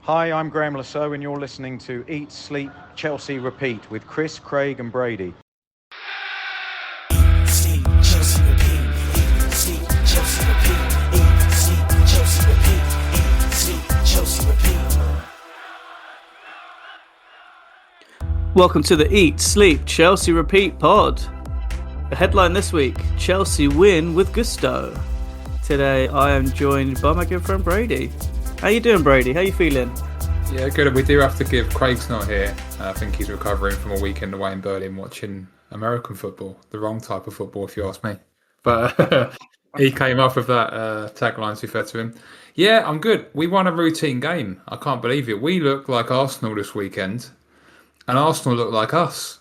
Hi, I'm Graham Lasso, and you're listening to Eat, Sleep, Chelsea, Repeat with Chris, Craig, and Brady. Sleep, Chelsea, repeat. Sleep, Chelsea, repeat. Sleep, Chelsea, repeat. Sleep, Chelsea, repeat. Welcome to the Eat, Sleep, Chelsea, Repeat pod. The headline this week, Chelsea win with gusto. Today I am joined by my good friend Brady. How you doing, Brady? How you feeling? Yeah, good. We do have to give Craig's not here. I think he's recovering from a weekend away in Berlin watching American football. The wrong type of football, if you ask me. But he came up with that tagline, to be fair to him. Yeah, I'm good. We won a routine game. I can't believe it. We looked like Arsenal this weekend, and Arsenal looked like us.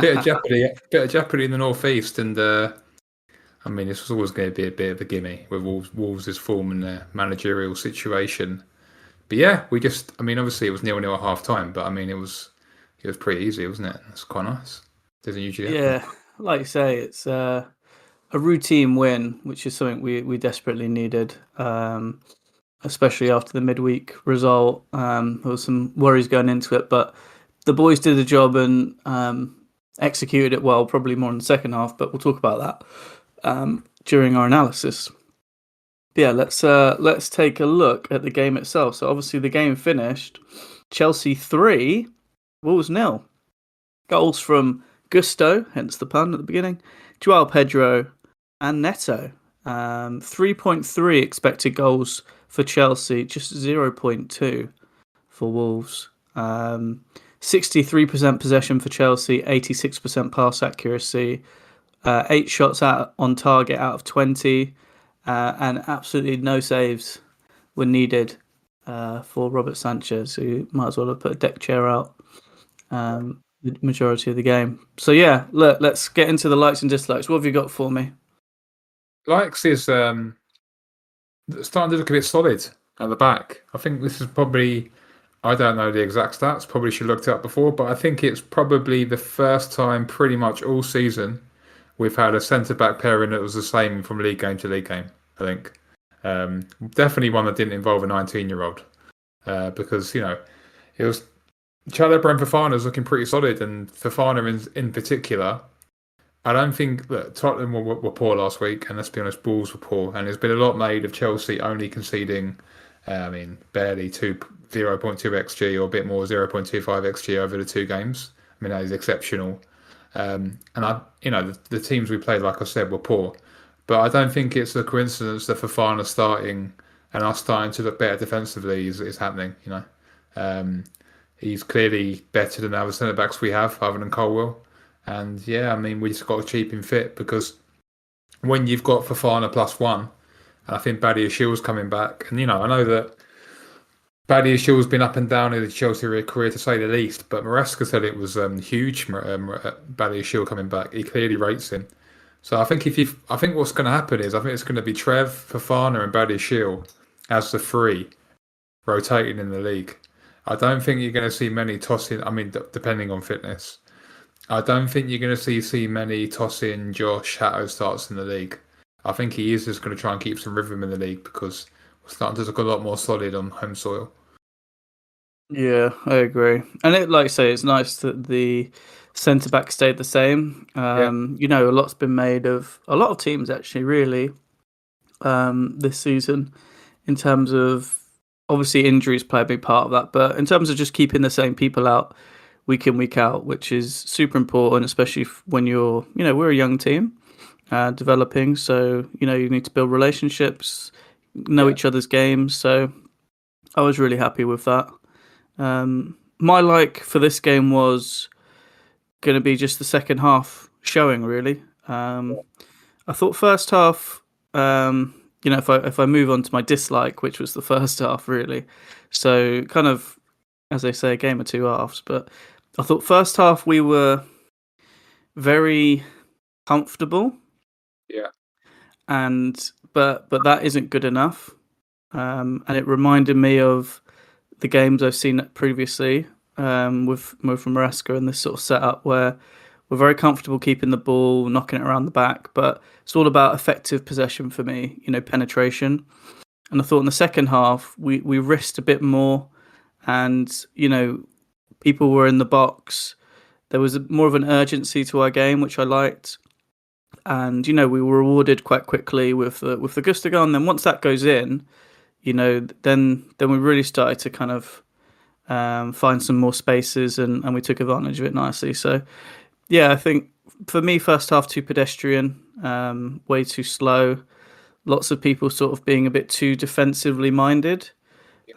bit of jeopardy in the northeast, and I mean, this was always going to be a bit of a gimme with Wolves' form and their managerial situation. But yeah, obviously it was 0-0 at half time, but I mean, it was pretty easy, wasn't it? It's quite nice. Doesn't usually happen. Yeah, like you say, it's a routine win, which is something we desperately needed, especially after the midweek result. There was some worries going into it, but the boys did the job and executed it well, probably more in the second half, but we'll talk about that during our analysis. But yeah, let's take a look at the game itself. So obviously the game finished Chelsea 3, Wolves 0. Goals from Gusto, hence the pun at the beginning, Joao Pedro and Neto. 3.3 expected goals for Chelsea, just 0.2 for Wolves. 63% possession for Chelsea, 86% pass accuracy, 8 shots on target out of 20, and absolutely no saves were needed for Robert Sanchez, who might as well have put a deck chair out the majority of the game. So yeah, let's get into the likes and dislikes. What have you got for me? Likes is starting to look a bit solid at the back. I think this is probably, I don't know the exact stats, probably should have looked it up before, but I think it's probably the first time pretty much all season we've had a centre-back pairing that was the same from league game to league game, I think. Definitely one that didn't involve a 19-year-old because, it was Chalobah and Fofana's looking pretty solid, and Fofana in particular. I don't think that Tottenham were poor last week, and let's be honest, Wolves were poor, and there's been a lot made of Chelsea only conceding, barely 0.2 xG or a bit more, 0.25 xG over the two games. I mean, that is exceptional. And the teams we played, like I said, were poor, but I don't think it's a coincidence that Fofana starting and us starting to look better defensively is happening. He's clearly better than the other centre backs we have, other than Colwell. And yeah, I mean, we just got to keep him fit, because when you've got Fofana +1, and I think Badiashiel's coming back, and I know that Badiashiel's been up and down in the Chelsea career, to say the least, but Maresca said it was huge. Badiashiel coming back, he clearly rates him. So I think what's going to happen is, I think it's going to be Trev, Fofana, and Badiashiel as the three rotating in the league. I don't think you're going to see many tossing. I mean, depending on fitness, I don't think you're going to see many tossing Josh Hatto starts in the league. I think he is just going to try and keep some rhythm in the league, because we're starting to look a lot more solid on home soil. Yeah, I agree. And like I say, it's nice that the centre back stayed the same. A lot's been made of a lot of teams actually, really, this season, in terms of, obviously injuries play a big part of that, but in terms of just keeping the same people out week in, week out, which is super important, especially when we're a young team developing. So, you need to build relationships, know each other's games. So I was really happy with that. My like for this game was going to be just the second half showing, really. I thought first half, if I move on to my dislike, which was the first half, really. So kind of, as they say, a game of two halves. But I thought first half we were very comfortable. Yeah. But that isn't good enough. And it reminded me of the games I've seen previously with Maresca and this sort of setup where we're very comfortable keeping the ball, knocking it around the back, but it's all about effective possession for me, penetration. And I thought in the second half we risked a bit more, and people were in the box. There was more of an urgency to our game, which I liked, and we were rewarded quite quickly with the Gusto. And then once that goes in, then we really started to kind of find some more spaces, and we took advantage of it nicely. So yeah, I think for me, first half too pedestrian, way too slow. Lots of people sort of being a bit too defensively minded.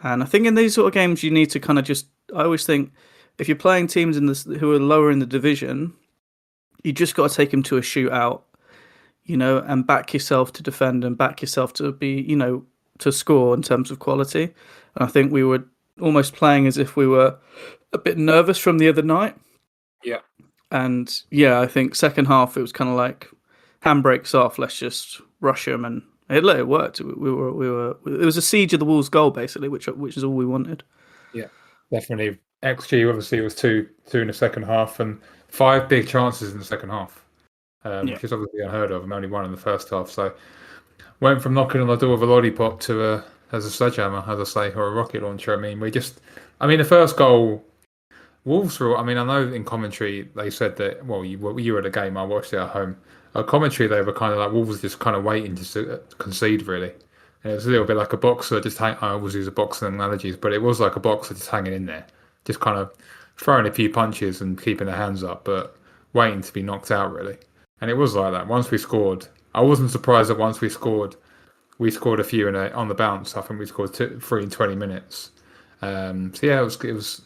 And I think in these sort of games, you need to kind of I always think if you're playing teams who are lower in the division, you just got to take them to a shootout, and back yourself to defend and back yourself to be, to score in terms of quality. And I think we were almost playing as if we were a bit nervous from the other night. Yeah. And yeah, I think second half, it was kind of like handbrakes off. Let's just rush them, and it worked. We were. It was a siege of the Wolves' goal basically, which is all we wanted. Yeah, definitely. XG obviously was two in the second half, and 5 big chances in the second half, which is obviously unheard of. And only 1 in the first half. So went from knocking on the door with a lollipop to as a sledgehammer, as I say, or a rocket launcher. I mean, the first goal. Wolves were. I mean, I know in commentary they said that. Well, you were at the game. I watched it at home. Commentary, they were kind of like Wolves just kind of waiting to concede, really. And it was a little bit like a boxer just I always use a boxing analogies, but it was like a boxer just hanging in there, just kind of throwing a few punches and keeping their hands up, but waiting to be knocked out, really. And it was like that. Once we scored, I wasn't surprised that once we scored a few on the bounce. I think we scored 3 in 20 minutes. So yeah, it was.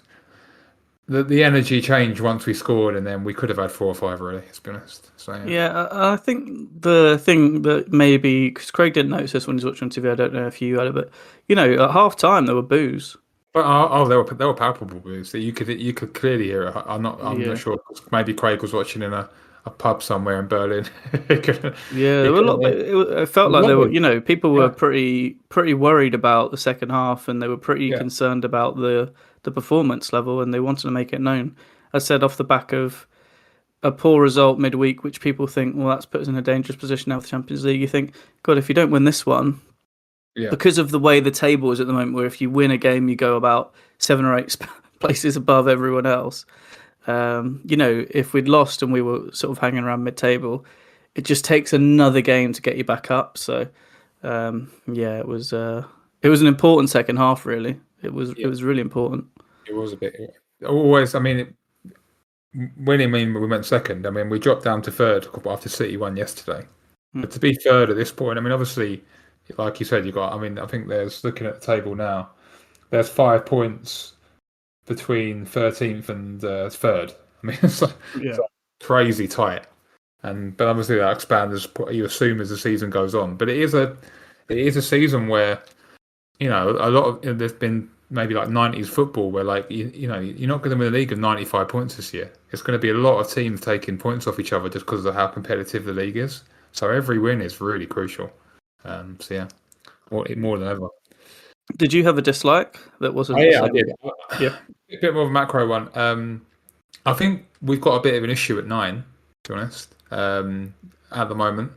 The energy changed once we scored, and then we could have had 4 or 5 really, to be honest. So yeah, I think the thing that maybe because Craig didn't notice this when he was watching on TV. I don't know if you had it, but at half time there were boos. But they were palpable boos. So you could clearly hear it. I'm not sure. Maybe Craig was watching in a pub somewhere in Berlin. There were a lot. It felt like there were. People were pretty worried about the second half, and they were pretty concerned about the performance level, and they wanted to make it known. I said off the back of a poor result midweek, which people think, well, that's put us in a dangerous position now with the Champions League. You think, God, if you don't win this one, because of the way the table is at the moment, where if you win a game, you go about 7 or 8 places above everyone else. If we'd lost and we were sort of hanging around mid-table, it just takes another game to get you back up. So, it was an important second half, really. It was really important. It was a bit. Always, I mean, winning we went second. I mean, we dropped down to third after City won yesterday. But to be third at this point, I mean, obviously, like you said, I think there's, looking at the table now, there's 5 points between 13th and third. I mean, it's crazy tight. But obviously that expands as you assume as the season goes on. But it is a season where, a lot of there's been maybe like 90s football where like you're not going to win a league of 95 points this year. It's going to be a lot of teams taking points off each other just because of how competitive the league is. So every win is really crucial. More than ever. Did you have a dislike that wasn't? I did. Yeah, a bit more of a macro one. I think we've got a bit of an issue at 9, to be honest. At the moment,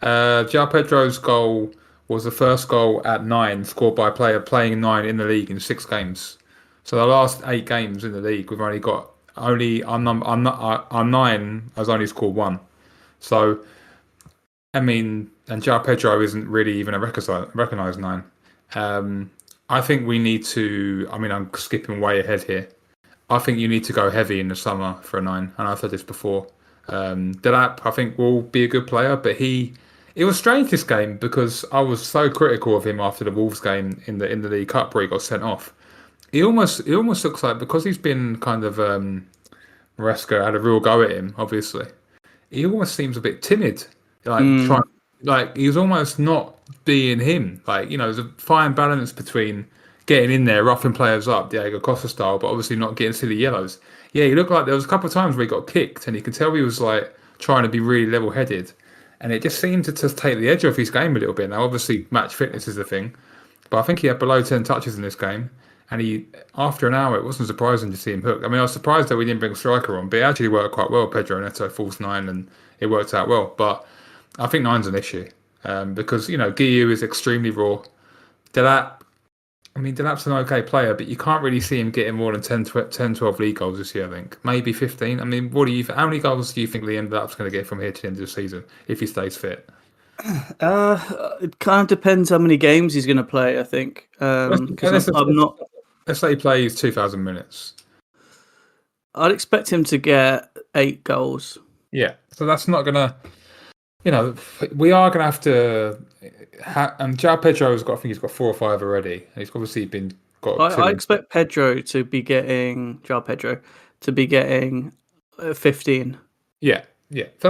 João Pedro's goal was the first goal at 9 scored by a player playing 9 in the league in 6 games. So the last 8 games in the league, we've only got our 9 has only scored 1. So, I mean, and João Pedro isn't really even a recognised 9. I think we need to. I mean, I'm skipping way ahead here. I think you need to go heavy in the summer for a 9, and I've said this before. Delap, I think, will be a good player, but it was strange this game because I was so critical of him after the Wolves game in the League Cup where he got sent off. It almost looks like because he's been kind of Maresca had a real go at him. Obviously, he almost seems a bit timid. He's almost not being him. There's a fine balance between getting in there, roughing players up, Diego Costa style, but obviously not getting silly yellows. Yeah, he looked like there was a couple of times where he got kicked, and you could tell he was like trying to be really level-headed. And it just seemed to just take the edge off his game a little bit. Now, obviously, match fitness is the thing. But I think he had below 10 touches in this game. And after an hour, it wasn't surprising to see him hooked. I mean, I was surprised that we didn't bring a striker on. But it actually worked quite well. Pedro Neto, false 9, and it worked out well. But I think 9's an issue. Because, Guiu is extremely raw. Delap. I mean, Delap's an okay player, but you can't really see him getting more than 10, 12 league goals this year, I think. Maybe 15. I mean, how many goals do you think Liam Delap's going to get from here to the end of the season if he stays fit? It kind of depends how many games he's going to play, I think. Because I'm not. Let's say he plays 2,000 minutes. I'd expect him to get 8 goals. Yeah, so that's not going to. We are going to have to. And João Pedro's got, I think he's got 4 or 5 already. And he's obviously I expect João Pedro to be getting 15. Yeah. So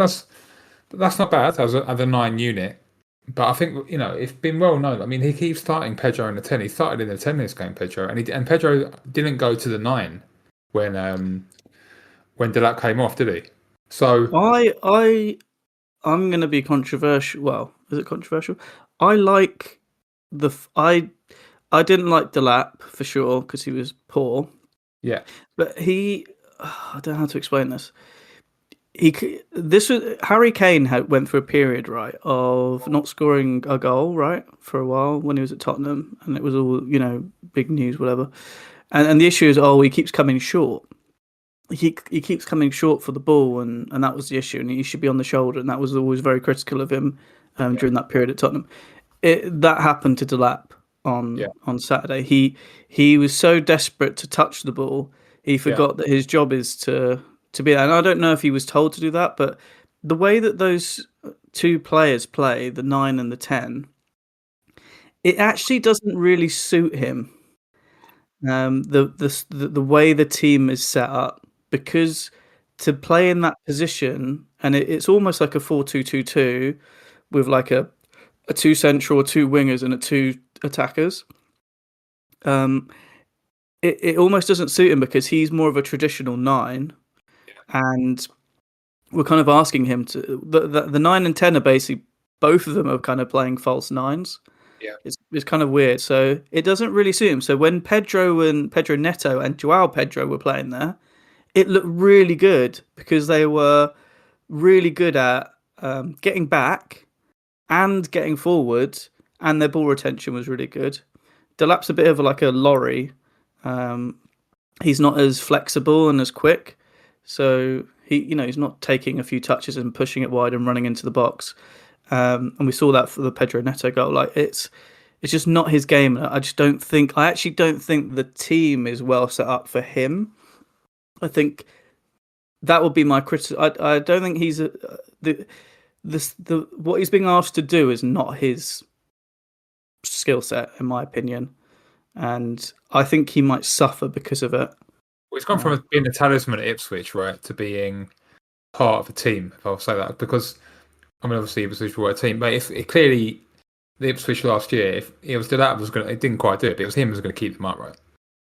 that's not bad as a 9 unit. But I think, it's been well known. I mean, he keeps starting Pedro in the 10. He started in the 10 this game, Pedro. And Pedro didn't go to the 9 when Delap came off, did he? So I'm going to be controversial. Well, is it controversial? I like I didn't like Delap for sure because he was poor. Yeah. But I don't know how to explain this. Harry Kane went through a period, right, of not scoring a goal, right, for a while when he was at Tottenham, and it was all, big news, whatever. And the issue is, he keeps coming short. He keeps coming short for the ball, and that was the issue. And he should be on the shoulder, and that was always very critical of him during that period at Tottenham. That happened to Delap on Saturday. He was so desperate to touch the ball, he forgot that his job is to be there. And I don't know if he was told to do that, but the way that those two players play, the 9 and the 10, it actually doesn't really suit him. The way the team is set up, because to play in that position, and it's almost like a 4-2-2-2 with like a 2 central, 2 wingers, and 2 attackers. It almost doesn't suit him because he's more of a traditional 9, and we're kind of asking him to. The 9 and 10 are basically, both of them are kind of playing false 9s. Yeah, it's kind of weird. So it doesn't really suit him. So when Pedro Neto and João Pedro were playing there, it looked really good because they were really good at getting back and getting forward, and their ball retention was really good. Delap's a bit of like a lorry. He's not as flexible and as quick, so he's not taking a few touches and pushing it wide and running into the box. And we saw that for the Pedro Neto goal. Like it's just not his game. I actually don't think the team is well set up for him. I think that would be my criticism. I don't think he's what he's being asked to do is not his skill set, in my opinion, and I think he might suffer because of it. Well, he's gone from being a talisman at Ipswich, right, to being part of a team, if I'll say that, because I mean, obviously Ipswich were a team, but if it clearly the Ipswich last year, if it was Delap it didn't quite do it, but it was him who was going to keep them up, right?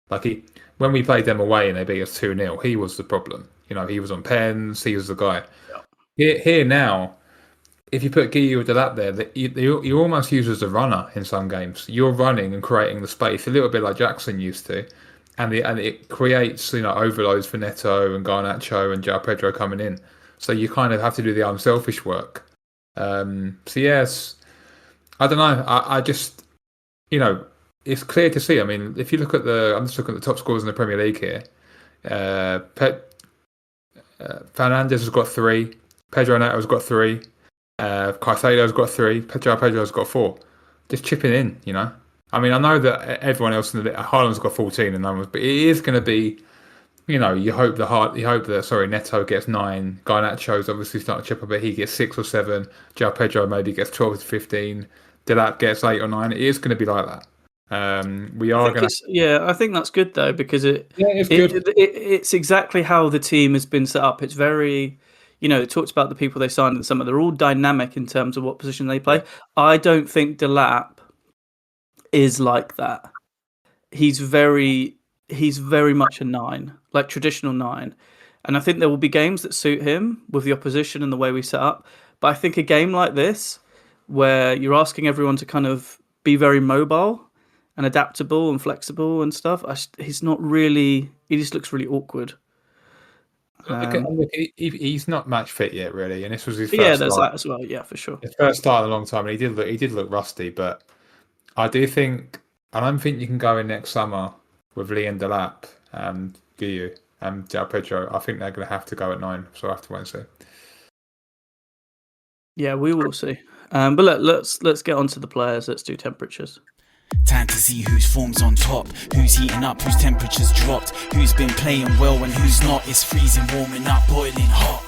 Like when we played them away and they beat us 2-0, he was the problem. He was on pens, he was the guy. Yeah. Here now, if you put Guillou or Delap there, you're almost used as a runner in some games. You're running and creating the space, a little bit like Jackson used to, and it creates overloads for Neto and Garnacho and João Pedro coming in. So you kind of have to do the unselfish work. So yes, I don't know. I just, it's clear to see. I mean, if you look at I'm just looking at the top scorers in the Premier League here. Fernandez has got 3. Pedro Neto's got 3. Caicedo's got 3. João Pedro's got 4. Just chipping in, I mean, I know that everyone else in the Haaland's got 14 and numbers, but it is going to be, you hope that Neto gets 9. Garnacho's obviously starting to chip a bit. He gets 6 or 7. João Pedro maybe gets 12 to 15. Delap gets 8 or 9. It is going to be like that. I think that's good though, because it's exactly how the team has been set up. It's very, it talks about the people they signed in the summer. They're all dynamic in terms of what position they play. I don't think Delap is like that. He's very much a 9, like traditional 9. And I think there will be games that suit him with the opposition and the way we set up. But I think a game like this, where you're asking everyone to kind of be very mobile and adaptable and flexible and stuff, he's not really. He just looks really awkward. He's not match fit yet, really, and this was his first. Yeah, there's that as well. Yeah, for sure. His first start in a long time, and he did look rusty. But I do think I don't think you can go in next summer with Lee and Delap and Guiu and João Pedro. I think they're going to have to go at 9, so I have to wait and see. Yeah, we will see. But let's get on to the players. Let's do temperatures. Time to see whose form's on top, who's heating up, whose temperature's dropped, who's been playing well and who's not. It's freezing, warming up, boiling hot.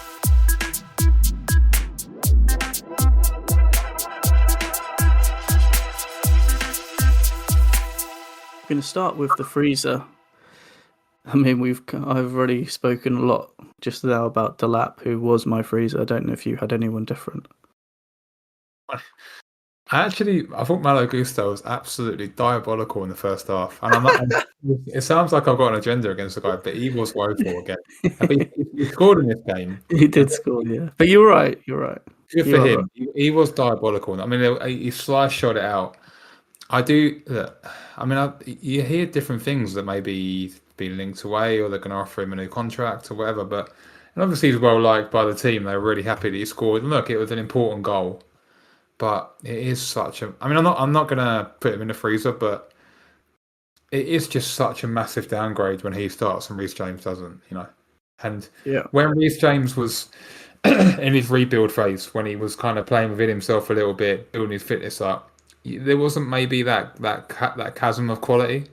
We're going to start with the freezer. I mean, I've already spoken a lot just now about Delap, who was my freezer. I don't know if you had anyone different. I thought Malo Gusto was absolutely diabolical in the first half. And it sounds like I've got an agenda against the guy, but he was woeful again. But he scored in this game. He did score, yeah. But you're right. Good for him. Right. He was diabolical. I mean, he slice shot it out. You hear different things that maybe been linked away or they're going to offer him a new contract or whatever. And obviously he's well liked by the team. They were really happy that he scored. And look, it was an important goal. But it is I'm not going to put him in the freezer, but it is just such a massive downgrade when he starts and Reece James doesn't, And when Reece James was in his rebuild phase, when he was kind of playing within himself a little bit, building his fitness up, there wasn't maybe that chasm of quality.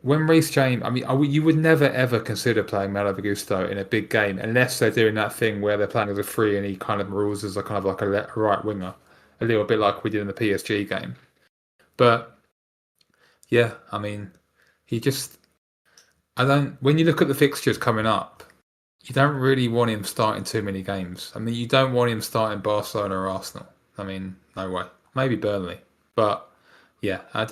When Reece James, you would never ever consider playing Malo Gusto in a big game unless they're doing that thing where they're playing as a free and he kind of rules as a right winger. A little bit like we did in the PSG game. But, yeah, I mean, when you look at the fixtures coming up, you don't really want him starting too many games. I mean, you don't want him starting Barcelona or Arsenal. I mean, no way. Maybe Burnley. But, yeah, I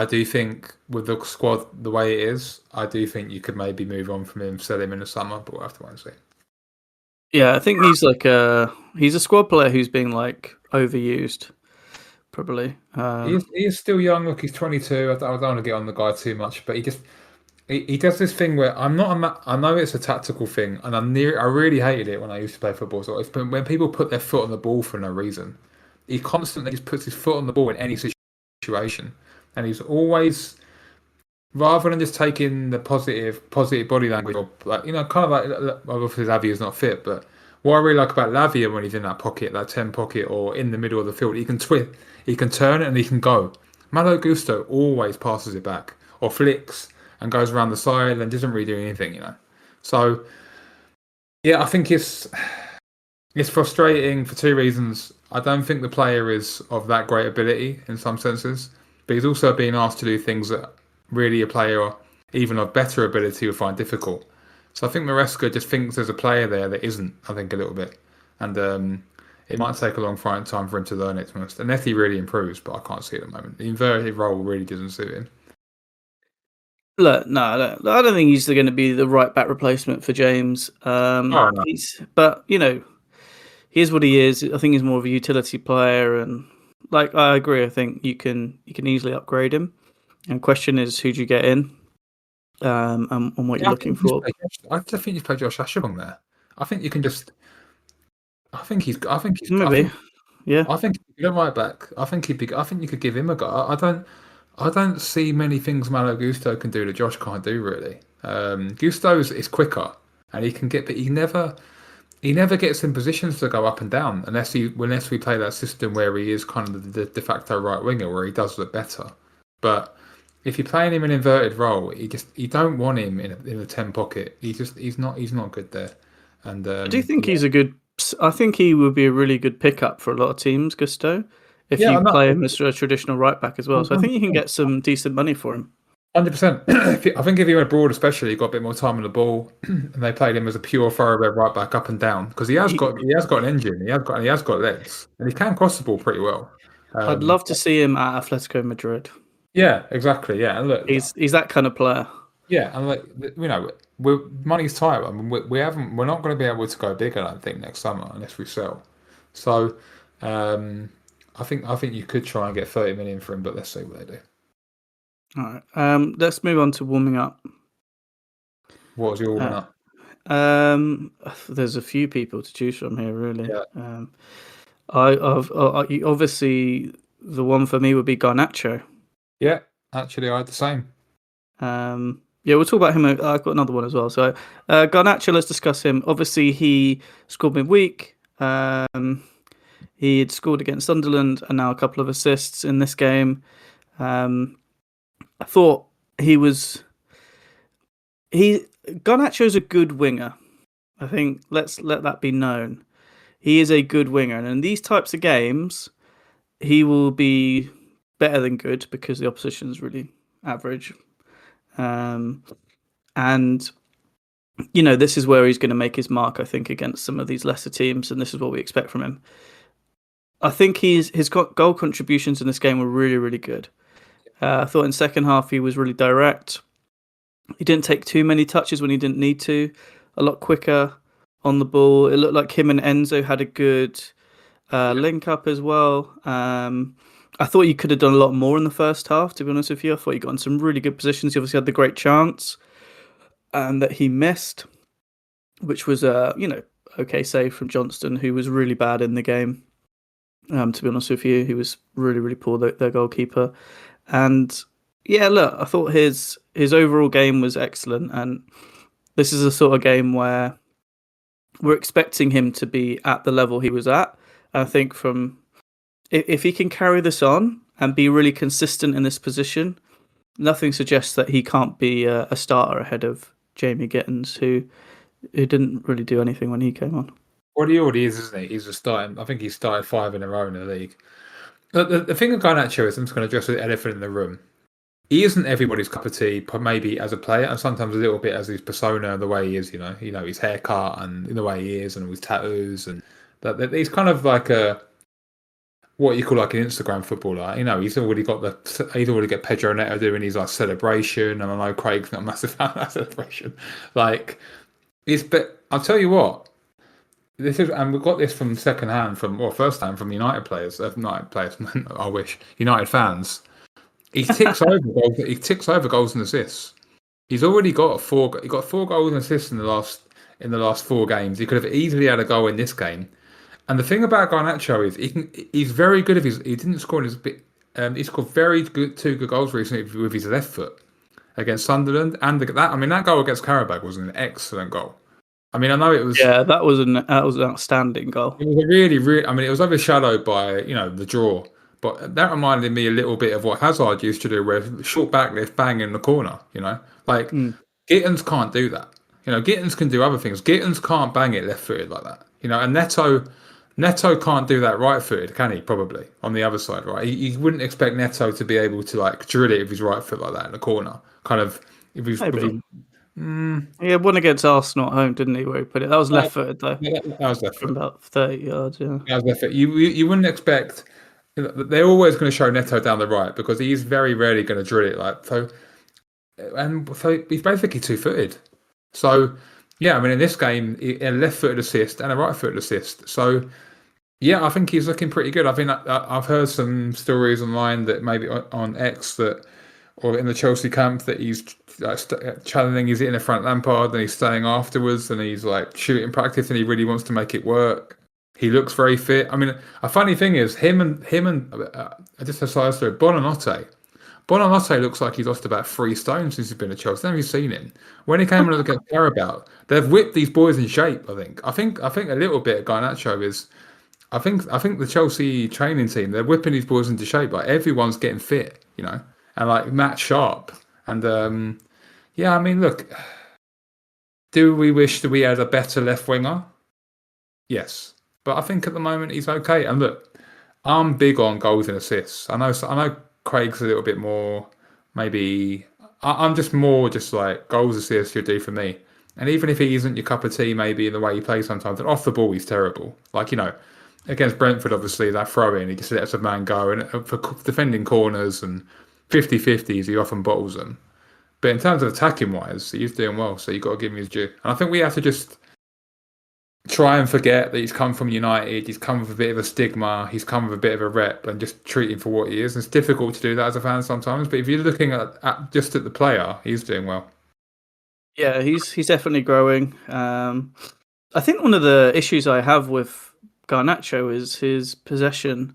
do think with the squad the way it is, I do think you could maybe move on from him, sell him in the summer, but we'll have to wait and see. Yeah, I think he's he's a squad player who's being overused, probably. He is still young. Look, he's 22. I don't want to get on the guy too much, but he does this thing where I know it's a tactical thing, and I really hated it when I used to play football. So when people put their foot on the ball for no reason, he constantly just puts his foot on the ball in any situation, and he's always, rather than just taking the positive body language, or obviously Lavia is not fit, but what I really like about Lavia when he's in that pocket, that 10 pocket, or in the middle of the field, he can twist, he can turn it, and he can go. Malo Gusto always passes it back, or flicks and goes around the side and doesn't really do anything, So, yeah, I think it's frustrating for two reasons. I don't think the player is of that great ability in some senses, but he's also being asked to do things that really a player even of better ability would find difficult. So I think Maresca just thinks there's a player there that isn't, I think, a little bit. And it might take a long time for him to learn it, to be honest. Unless he really improves, but I can't see it at the moment. The inverted role really doesn't suit him. Look, no, I don't think he's going to be the right back replacement for James. No. But, here's what he is. I think he's more of a utility player. And, I agree. I think you can easily upgrade him. And question is, who do you get in, and what you're looking for? I just think you play Josh Ashebong there. I think you can just. I think he's. Maybe. Yeah. I think he'd be right back. I think you could give him a go. I don't see many things Malo Gusto can do that Josh can't do really. Gusto is quicker, and he can get, but he never gets in positions to go up and down unless we play that system where he is kind of the de facto right winger where he does look better. But if you're playing him in an inverted role, you don't want him in a 10 pocket. He's not good there. And I do think he's a good. I think he would be a really good pickup for a lot of teams, Gusto, if you play him as a traditional right back as well. So I think you can get some decent money for him. 100%. I think if he went abroad, especially, he got a bit more time on the ball, and they played him as a pure thoroughbred right back, up and down, because he has got an engine, he has got legs, and he can cross the ball pretty well. I'd love to see him at Atletico Madrid. Yeah, exactly. Yeah, and look, he's that kind of player. Yeah, and money's tight. I mean, we're not going to be able to go big, I don't think, next summer unless we sell. So, I think you could try and get 30 million for him, but let's see what they do. All right. Let's move on to warming up. What was your warming up? There's a few people to choose from here, really. Yeah. Obviously the one for me would be Garnacho. Yeah, actually, I had the same. Yeah, we'll talk about him. I've got another one as well. So, Garnacho, let's discuss him. Obviously, he scored midweek. He had scored against Sunderland and now a couple of assists in this game. I thought Garnacho's a good winger. I think let's let that be known. He is a good winger, and in these types of games, he will be better than good because the opposition is really average. And this is where he's going to make his mark, I think, against some of these lesser teams, and this is what we expect from him. I think his goal contributions in this game were really, really good. I thought in second half he was really direct. He didn't take too many touches when he didn't need to. A lot quicker on the ball. It looked like him and Enzo had a good link up as well. I thought he could have done a lot more in the first half, to be honest with you. I thought he got in some really good positions. He obviously had the great chance that he missed, which was okay save from Johnston, who was really bad in the game. To be honest with you, he was really, really poor, their goalkeeper. And yeah, look, I thought his overall game was excellent, and this is a sort of game where we're expecting him to be at the level he was at. I think if he can carry this on and be really consistent in this position, nothing suggests that he can't be a starter ahead of Jamie Gittins, who didn't really do anything when he came on. Well, he already is, isn't he? He's a starting. I think he started 5 in a row in the league. The thing with Garnacho is, I'm just going to address the elephant in the room. He isn't everybody's cup of tea, maybe as a player, and sometimes a little bit as his persona, the way he is, his haircut and the way he is, and his tattoos, and that he's kind of like what you call like an Instagram footballer. He's already got Pedro Neto doing his like celebration, and I know Craig's not a massive fan of that celebration. But I'll tell you what. And we got this from first hand from United players. I wish United fans. He ticks over goals. He ticks over goals and assists. He's already got four goals and assists in the last 4 games. He could have easily had a goal in this game. And the thing about Garnacho is he's very good. He didn't score in his bit. He scored two good goals recently with his left foot against Sunderland, and that goal against Qarabag was an excellent goal. I know it was. Yeah, that was an outstanding goal. It was a really, really. It was overshadowed by the draw, but that reminded me a little bit of what Hazard used to do, where short backlift, bang in the corner. Gittins can't do that. Gittins can do other things. Gittins can't bang it left-footed like that. And Neto can't do that right-footed, can he? Probably on the other side, right? You wouldn't expect Neto to be able to like drill it with his right foot like that in the corner. Kind of if he's. Yeah, one against Arsenal at home, didn't he? Where he put it, that was left-footed though. Yeah, that was left-footed. From about 30 yards. Yeah, that was left-footed. You wouldn't expect. They're always going to show Neto down the right because he's very rarely going to drill it so he's basically 2-footed. So yeah, in this game, a left-footed assist and a right-footed assist. So yeah, I think he's looking pretty good. I've heard some stories online that maybe on X or in the Chelsea camp that he's challenging. He's hitting a Frank Lampard and he's staying afterwards and he's like shooting practice and he really wants to make it work. He looks very fit. A funny thing is him and just a side story. Bonanotte looks like he's lost about 3 stones since he's been at Chelsea. Never seen him. When he came on against Qarabag, they've whipped these boys in shape. I think a little bit of Garnacho is. I think the Chelsea training team, they're whipping these boys into shape. Like everyone's getting fit, and like Matt Sharp. And look, do we wish that we had a better left winger? Yes, but I think at the moment he's okay. And look, I'm big on goals and assists. I know Craig's a little bit more. Maybe I'm just more like goals, assists. You'll do for me. And even if he isn't your cup of tea, maybe in the way he plays sometimes, and off the ball he's terrible. Against Brentford, obviously, that throw-in, he just lets a man go. And for defending corners and 50-50s, he often bottles them. But in terms of attacking-wise, he's doing well, so you've got to give him his due. And I think we have to just try and forget that he's come from United, he's come with a bit of a stigma, he's come with a bit of a rep, and just treat him for what he is. And it's difficult to do that as a fan sometimes, but if you're looking at the player, he's doing well. Yeah, he's definitely growing. I think one of the issues I have with Garnacho is his possession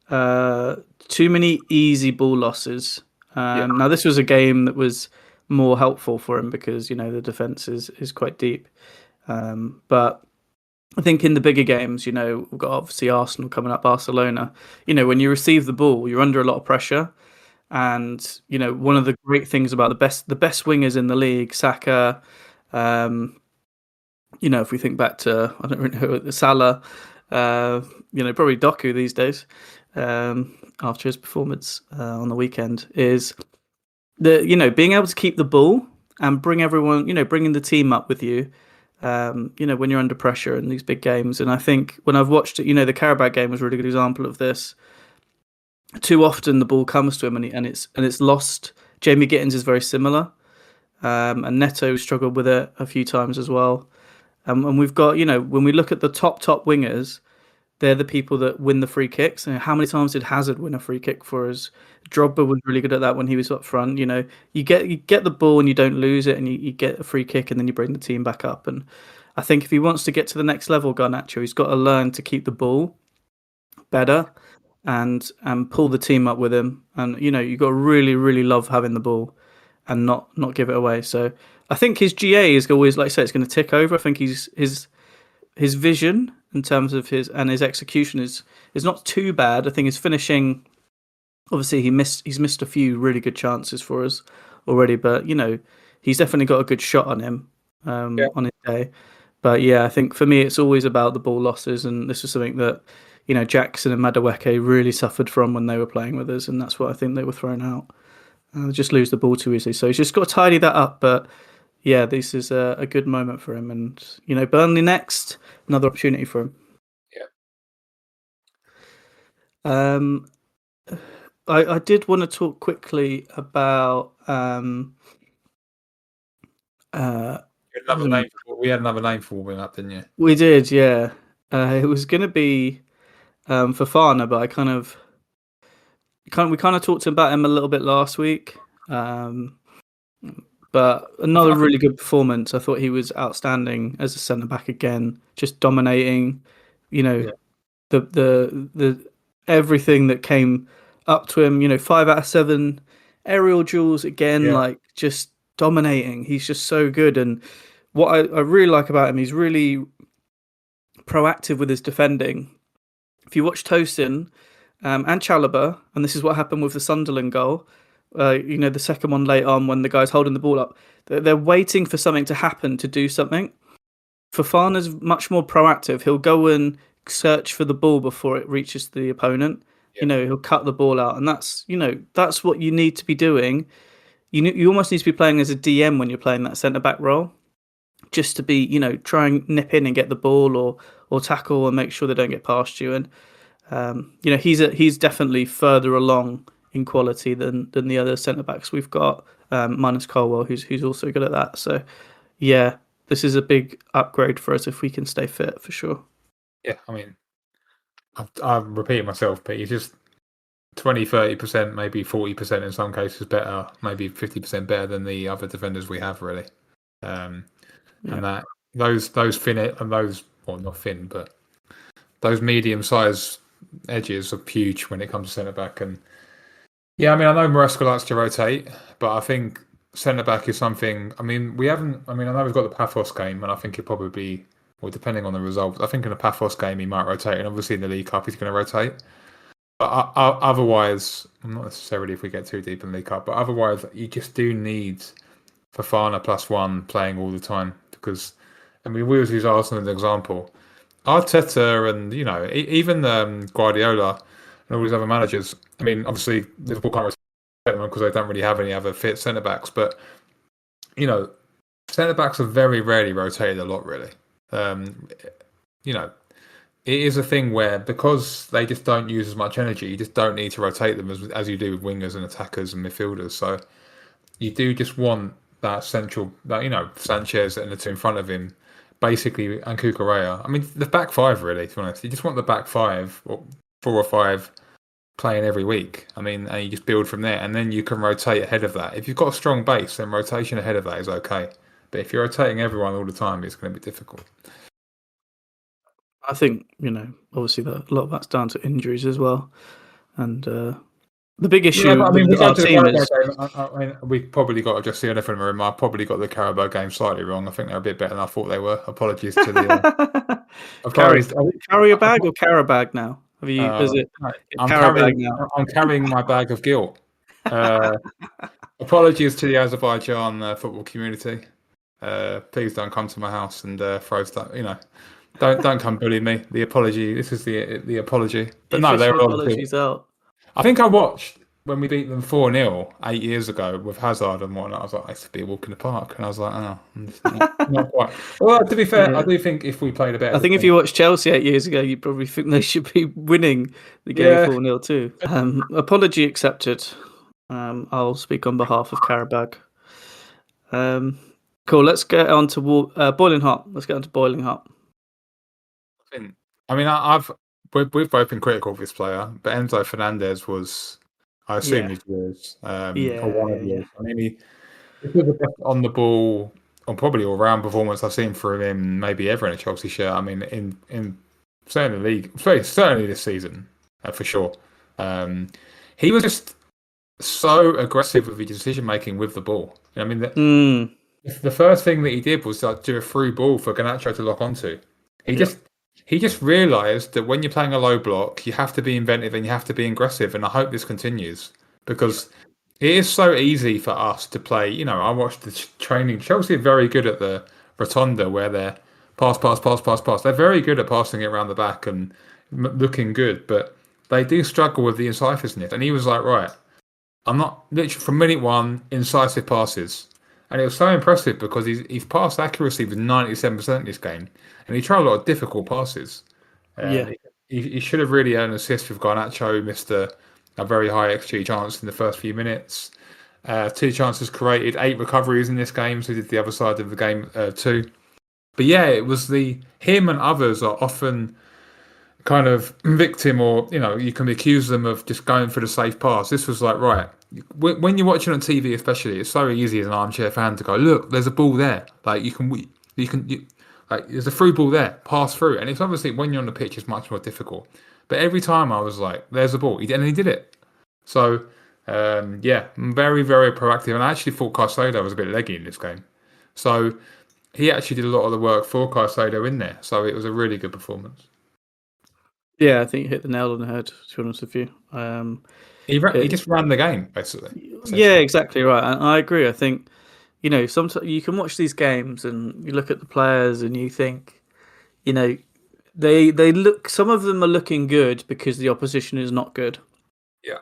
Too many easy ball losses. Now this was a game that was more helpful for him because the defense is quite deep. But I think in the bigger games, we've got obviously Arsenal coming up, Barcelona. When you receive the ball, you're under a lot of pressure. And one of the great things about the best wingers in the league, Saka, if we think back to I don't really know Salah, probably Doku these days, after his performance on the weekend, is being able to keep the ball and bring everyone, bringing the team up with you. When you're under pressure in these big games. And I think when I've watched it, the Qarabag game was a really good example of this. Too often the ball comes to him and it's lost. Jamie Gittins is very similar, and Neto struggled with it a few times as well. And we've got, when we look at the top wingers, they're the people that win the free kicks. And how many times did Hazard win a free kick for us? Drogba was really good at that when he was up front. You get the ball and you don't lose it, and you get a free kick, and then you bring the team back up. And I think if he wants to get to the next level, Garnacho, he's got to learn to keep the ball better and pull the team up with him. And you've got to really, really love having the ball and not give it away. So I think his GA is always, like I say, it's going to tick over. I think his vision in terms of his execution is not too bad. I think his finishing, obviously he's missed a few really good chances for us already, but he's definitely got a good shot on him on his day. But yeah, I think for me it's always about the ball losses, and this was something that Jackson and Madueke really suffered from when they were playing with us, and that's what I think they were thrown out. They just lose the ball too easily, so he's just got to tidy that up. But yeah, this is a good moment for him, and Burnley next, another opportunity for him. Yeah. I did want to talk quickly about. We had another name for warming up, didn't you? We did, yeah. It was going to be Fofana, but we kind of talked about him a little bit last week. But another really good performance. I thought he was outstanding as a centre back again, just dominating. The everything that came up to him. 5 out of 7 aerial duels again, like just dominating. He's just so good. And what I really like about him, he's really proactive with his defending. If you watch Tosin and Chalobah, and this is what happened with the Sunderland goal. The second one late on when the guy's holding the ball up, they're waiting for something to happen to do something. Fofana's much more proactive. He'll go and search for the ball before it reaches the opponent. He'll cut the ball out, and that's what you need to be doing. You almost need to be playing as a DM when you're playing that centre back role, just to be try and nip in and get the ball or tackle and make sure they don't get past you. And he's definitely further along in quality than the other centre backs we've got, minus Colwell, who's also good at that. So yeah, this is a big upgrade for us if we can stay fit, for sure. Yeah, I mean, I'm repeating myself, but he's just 20-30%, maybe 40% in some cases better, maybe 50% better than the other defenders we have, really. And that those thin and those, well, not thin, but those medium-sized edges are huge when it comes to centre back. And yeah, I mean, I know Maresca likes to rotate, but I think centre back is something. I mean, I know we've got the Paphos game, and I think it probably, well, depending on the results, I think in the Paphos game he might rotate, and obviously in the League Cup he's going to rotate. But otherwise, not necessarily if we get too deep in the League Cup, but otherwise you just do need Fofana +1 playing all the time, because I mean, we always use Arsenal as an example. Arteta and even Guardiola and all these other managers. I mean, obviously Liverpool can't rotate them because they don't really have any other fit centre backs. But centre backs are very rarely rotated a lot, really. It is a thing where, because they just don't use as much energy, you just don't need to rotate them as you do with wingers and attackers and midfielders. So you do just want that central, Sanchez and the two in front of him, basically, and Cucurella. I mean, the back five, really, to be honest. You just want the back five, or 4 or 5, playing every week. I mean, and you just build from there, and then you can rotate ahead of that. If you've got a strong base, then rotation ahead of that is okay. But if you're rotating everyone all the time, it's going to be difficult. I think, obviously a lot of that's down to injuries as well. And the big issue Yeah, but I mean, with our regard to the team Qarabag is game, I mean, we probably got to just see anything in the room. I probably got the Qarabag game slightly wrong. I think they're a bit better than I thought they were. Apologies to the. carry a bag or Qarabag now? Have you? Is it I'm Qarabag carrying. now? I'm carrying my bag of guilt. Apologies to the Azerbaijan football community. Please don't come to my house and throw stuff. Don't come bully me. The apology. This is the apology. But The no, they official were obviously. apologies out. I think I watched when we beat them 4-0 8 years ago with Hazard and whatnot. I was like, it's to be a walk in the park, and I was like, oh, not quite. Well, to be fair, Yeah. I do think if we played a better, I think if you watched Chelsea 8 years ago, you probably think they should be winning the game Yeah. 4-0 too. Apology accepted. I'll speak on behalf of Qarabag. Cool. Let's get on to boiling hot. Let's get on to boiling hot. I mean, we've both been critical of this player, but Enzo Fernandez was, I assume, Yeah. his yours, Yeah, or one of yeah. yours. I mean, this was the best on the ball, or probably all round performance I've seen from him, maybe ever in a Chelsea shirt. I mean, in certainly the league, certainly this season, for sure. He was just so aggressive with his decision making with the ball. I mean, the first thing that he did was do a through ball for Garnacho to lock onto. He just realised that when you're playing a low block, you have to be inventive and you have to be aggressive. And I hope this continues because it is so easy for us to play. I watched the training. Chelsea are very good at the Rotonda where they're pass. They're very good at passing it around the back and looking good, but they do struggle with the incisiveness. And he was like, right, I'm not literally from minute one, incisive passes. And it was so impressive because his pass accuracy was 97% this game. And he tried a lot of difficult passes. He should have really earned an assist with Garnacho, missed a very high XG chance in the first few minutes. 2 chances created, 8 recoveries in this game, so he did the other side of the game too. But yeah, it was him and others are often kind of victim, or you can accuse them of just going for the safe pass. This was like, right, when you're watching on TV especially, it's so easy as an armchair fan to go, look, there's a ball there, like you can like there's a through ball there, pass through. And it's obviously when you're on the pitch it's much more difficult, but every time I was like, there's a ball, and he did it. So yeah, very, very proactive. And I actually thought Caicedo was a bit leggy in this game, so he actually did a lot of the work for Caicedo in there, so it was a really good performance. Yeah, I think you hit the nail on the head, to be honest with you. He just ran the game, basically. Yeah, exactly right. And I agree. I think, sometimes you can watch these games and you look at the players and you think, they look, some of them are looking good because the opposition is not good. Yeah.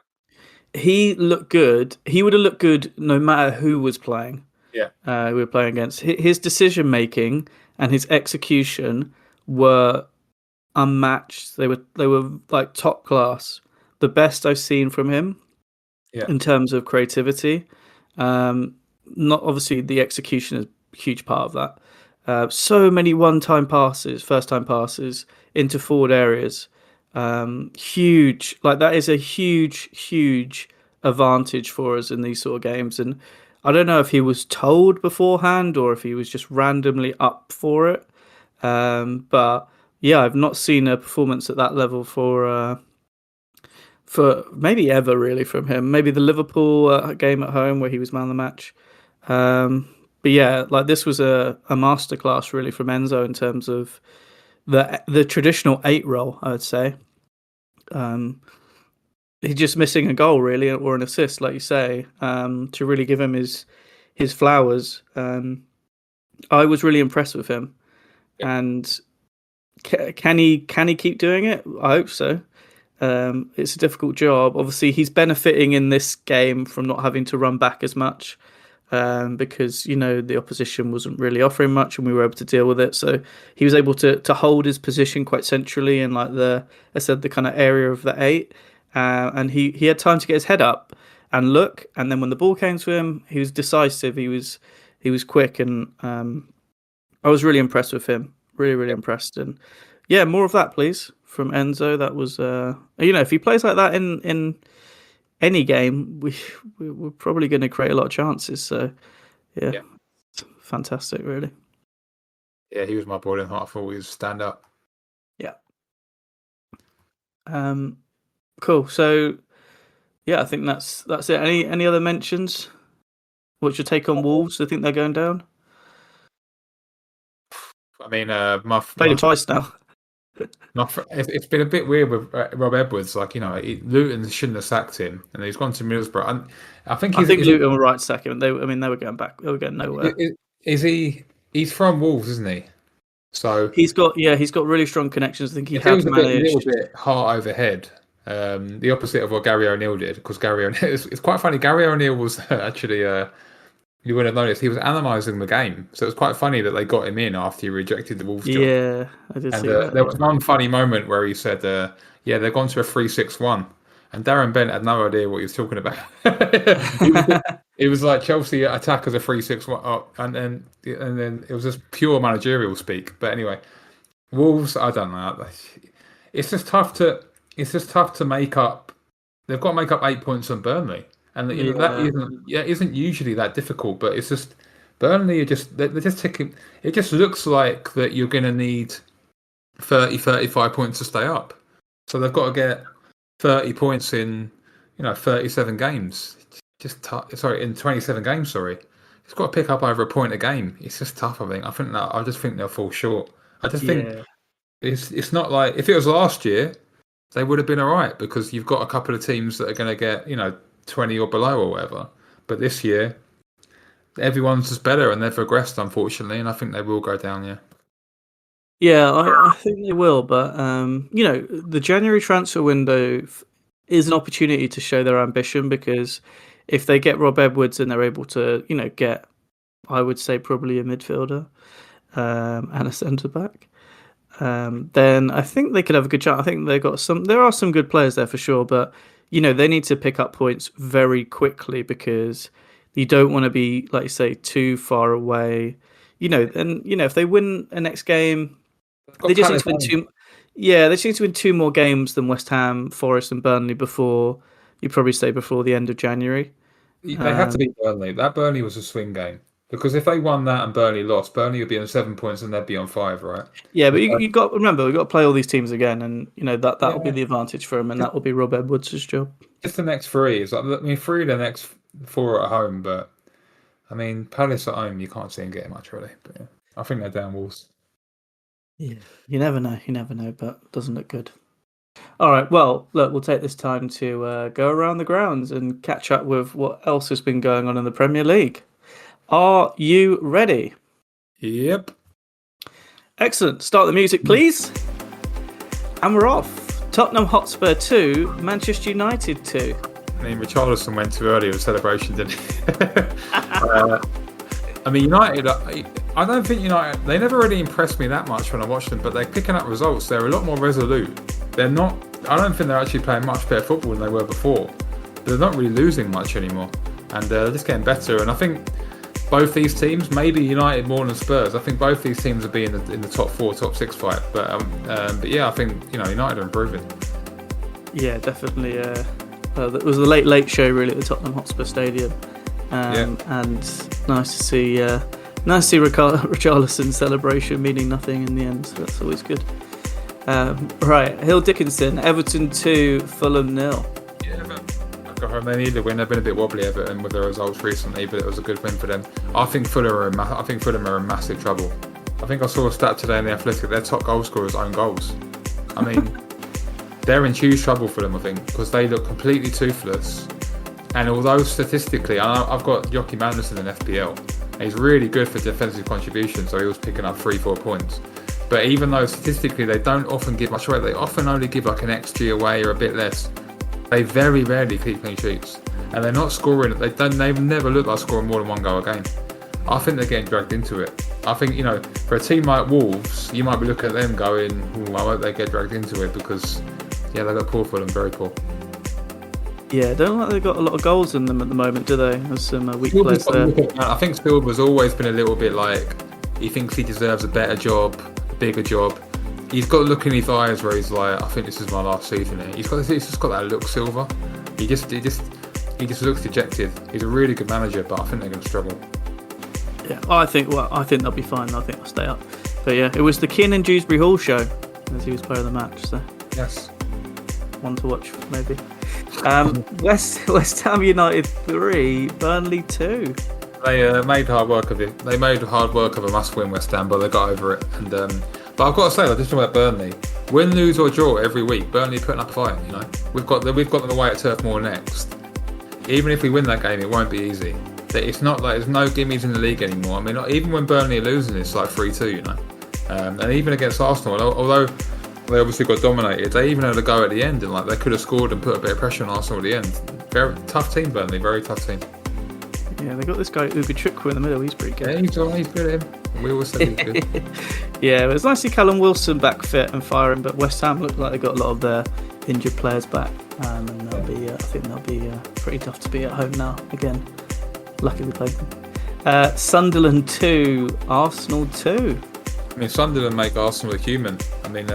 He looked good. He would have looked good no matter who was playing. Yeah. We were playing against. His decision making and his execution were unmatched. They were like top class, the best I've seen from him in terms of creativity. Not obviously the execution is a huge part of that. So many one-time passes, first-time passes into forward areas. Huge, like that is a huge advantage for us in these sort of games. And I don't know if he was told beforehand or if he was just randomly up for it. But yeah, I've not seen a performance at that level for maybe ever really from him. Maybe the Liverpool game at home where he was man of the match. But yeah, like this was a masterclass really from Enzo in terms of the traditional 8 role, I would say. He's just missing a goal really, or an assist, like you say, to really give him his flowers. I was really impressed with him, and can he keep doing it? I hope so. It's a difficult job. Obviously, he's benefiting in this game from not having to run back as much, because the opposition wasn't really offering much, and we were able to deal with it. So he was able to hold his position quite centrally in like the kind of area of the 8, and he had time to get his head up and look. And then when the ball came to him, he was decisive. He was quick, and I was really impressed with him. Really impressed. And yeah, more of that, please, from Enzo. That was, if he plays like that in any game, we're probably going to create a lot of chances. So, yeah. Fantastic, really. Yeah, he was my boiling hot. I thought he was stand up. Yeah. Cool. So yeah, I think that's it. Any other mentions? What's your take on Wolves? I think they're going down. I mean, Played him twice now. it's been a bit weird with Rob Edwards. Like, Luton shouldn't have sacked him, and he's gone to Middlesbrough. And I think Luton were right second. They were going back. They were going nowhere. Is he? He's from Wolves, isn't he? So he's got really strong connections. I think he has managed a little bit heart over head. The opposite of what Gary O'Neill did, because Gary O'Neill, it's quite funny. Gary O'Neill was actually, you wouldn't have noticed, he was analysing the game. So it was quite funny that they got him in after he rejected the Wolves job. Yeah, I did see that. There was one funny moment where he said, they've gone to a 3-6-1. And Darren Bent had no idea what he was talking about. It was like Chelsea attack as a 3-6-1, and then it was just pure managerial speak. But anyway, Wolves, I don't know. It's just tough to make up. They've got to make up 8 points on Burnley, and that isn't usually that difficult. But it's just Burnley they're just ticking. It just looks like that you're going to need 35 points to stay up. So they've got to get 30 points in 37 games. In 27 games. Sorry, it's got to pick up over a point a game. It's just tough. I just think they'll fall short. I just think it's not like if it was last year, they would have been all right because you've got a couple of teams that are going to get 20 or below or whatever. But this year, everyone's just better and they've regressed, unfortunately, and I think they will go down. Yeah, I think they will. But the January transfer window is an opportunity to show their ambition, because if they get Rob Edwards and they're able to get, I would say, probably a midfielder and a centre back, then I think they could have a good chance. I think there are some good players there for sure, but they need to pick up points very quickly, because you don't want to be, like you say, too far away. If they win a next game, they just need to win two. Yeah, they just need to win 2 more games than West Ham, Forest, and Burnley before the end of January. They had to beat Burnley. That Burnley was a swing game. Because if they won that and Burnley lost, Burnley would be on 7 points and they'd be on 5, right? Yeah, but you got to remember, we've got to play all these teams again, and that will be the advantage for them, and that will be Rob Edwards' job. Just the next 3 is 3 of the next 4 at home, but Palace at home, you can't see them getting much really. But yeah, I think they're down Wolves. Yeah, you never know, but it doesn't look good. All right, well, look, we'll take this time to go around the grounds and catch up with what else has been going on in the Premier League. Are you ready? Yep. Excellent. Start the music, please. And we're off. Tottenham Hotspur 2, Manchester United 2. Richarlison went too early with celebration, didn't he? United, I don't think United, they never really impressed me that much when I watched them, but they're picking up results. They're a lot more resolute. I don't think they're actually playing much better football than they were before. They're not really losing much anymore. And they're just getting better. And I think both these teams, maybe United more than Spurs, I think both these teams will be in the top 4, top 6 fight. But yeah, I think United are improving. Yeah, definitely. It was a late show really at the Tottenham Hotspur Stadium, and nice to see Richarlison's celebration meaning nothing in the end. So that's always good. Right, Hill Dickinson, Everton 2, Fulham 0. They need to win. They've been a bit wobbly, Everton, with their results recently, but it was a good win for them. I think Fulham are in massive trouble. I think I saw a stat today in the Athletic. Their top goal scorers own goals. They're in huge trouble for them, I think, because they look completely toothless. And although statistically, I've got Joachim Andersen in FPL, and he's really good for defensive contribution, so he was picking up 3-4 points. But even though statistically they don't often give much away, they often only give like an XG away or a bit less. They very rarely keep clean sheets, and they're not scoring. They've never looked like scoring more than 1 goal a game. I think they're getting dragged into it. I think for a team like Wolves, you might be looking at them going, I hope they get dragged into it, because they look poor for them, very poor. Yeah, I don't think they've got a lot of goals in them at the moment, do they? There's some weak players there. I think Silva's always been a little bit like, he thinks he deserves a better job, a bigger job. He's got a look in his eyes where he's like, I think this is my last season here. He's just got that look, Silva. He just looks dejected. He's a really good manager, but I think they're going to struggle. Yeah, I think they'll be fine. I think they'll stay up. But yeah, it was the Keane and Dewsbury Hall show as he was player of the match. So yes. one to watch, maybe. West Ham United 3, Burnley 2. They made hard work of it. They made hard work of a must-win West Ham, but they got over it. And but I've got to say, just talking about Burnley, win, lose or draw every week, Burnley putting up a fight. You know, we've got them away at Turf Moor next. Even if we win that game, it won't be easy. It's not like there's no gimmies in the league anymore. I mean, even when Burnley are losing, it's like 3-2. You know, and even against Arsenal, although they obviously got dominated, they even had a go at the end, and like they could have scored and put a bit of pressure on Arsenal at the end. Very tough team, Burnley. Very tough team. Yeah, they got this guy Ugo Chukwu in the middle. He's pretty good. Yeah, he's good. We always said he's good. Yeah, it was nice to see Callum Wilson back fit and firing, but West Ham looked like they got a lot of their injured players back, and they'll be. I think they'll be pretty tough to beat at home now. Again, lucky we played them. Sunderland 2, Arsenal 2. I mean, Sunderland make Arsenal a human. I mean,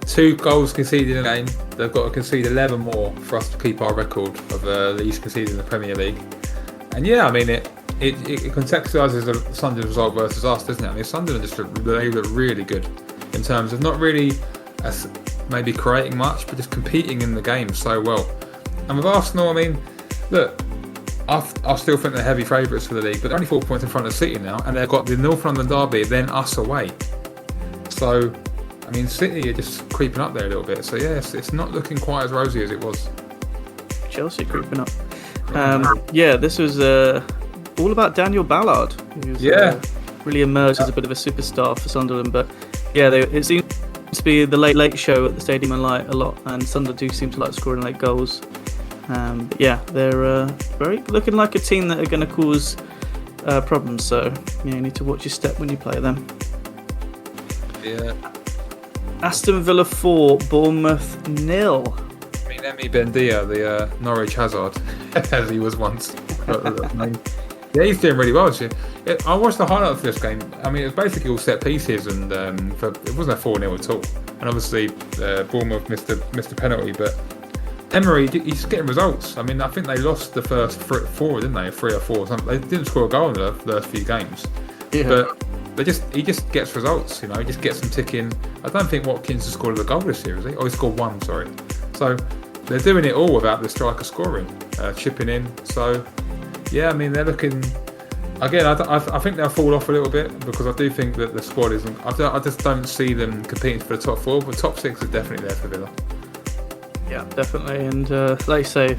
2 goals conceded in a game. They've got to concede 11 more for us to keep our record of least conceded in the Premier League. And yeah, I mean, it contextualises the Sunderland result versus us, doesn't it? I mean, Sunderland they look really good in terms of not really maybe creating much, but just competing in the game so well. And with Arsenal, I mean, look, I still think they're heavy favourites for the league, but they're only 4 points in front of City now, and they've got the North London derby, then us away. So, I mean, City are just creeping up there a little bit. So yeah, it's not looking quite as rosy as it was. Chelsea creeping up. Yeah, this was all about Daniel Ballard, who's really emerged as a bit of a superstar for Sunderland. But yeah, it seems to be the late show at the Stadium and Light a lot, and Sunderland do seem to like scoring late goals. But yeah, they're very looking like a team that are going to cause problems. So you need to watch your step when you play them. Yeah. Aston Villa 4, Bournemouth 0. I mean, Emi Bendia, the Norwich Hazard, as he was once. Yeah, he's doing really well. I watched the highlights of this game. I mean, it was basically all set pieces, and it wasn't a 4-0 at all. And obviously, Bournemouth missed a penalty, but Emery, he's getting results. I mean, I think they lost the first 4, didn't they? 3 or 4. They didn't score a goal in the first few games. Yeah. But he just gets results, you know. He just gets them ticking. I don't think Watkins has scored a goal this year, has he? Oh, he scored 1, sorry. So they're doing it all without the striker scoring, chipping in. So yeah, I mean, they're looking. Again, I think they'll fall off a little bit because I do think that the squad isn't. I just don't see them competing for the top 4, but top 6 is definitely there for Villa. Yeah, definitely. And like you say,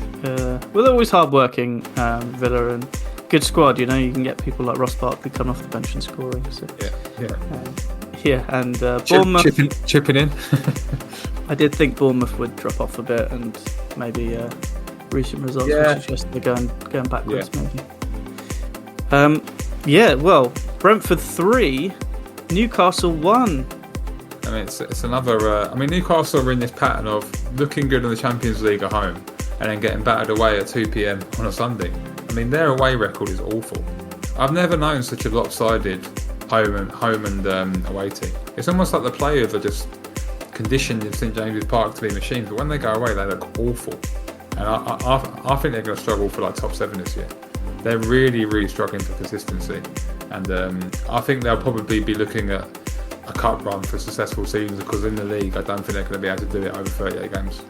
we're always hard-working, Villa, and good squad. You know, you can get people like Ross Barkley coming off the bench and scoring. So. Yeah. And Bournemouth chipping in. I did think Bournemouth would drop off a bit, and maybe recent results would suggest they're going backwards. Maybe. Well, Brentford 3, Newcastle 1. I mean, it's another. Newcastle are in this pattern of looking good in the Champions League at home and then getting battered away at 2 p.m. on a Sunday. I mean, their away record is awful. I've never known such a lopsided home and away team. It's almost like the players are just conditioned in St James's Park to be machines, but when they go away, they look awful. And I think they're going to struggle for like top 7 this year. They're really, really struggling for consistency, and I think they'll probably be looking at a cup run for successful seasons, because in the league, I don't think they're going to be able to do it over 38 games.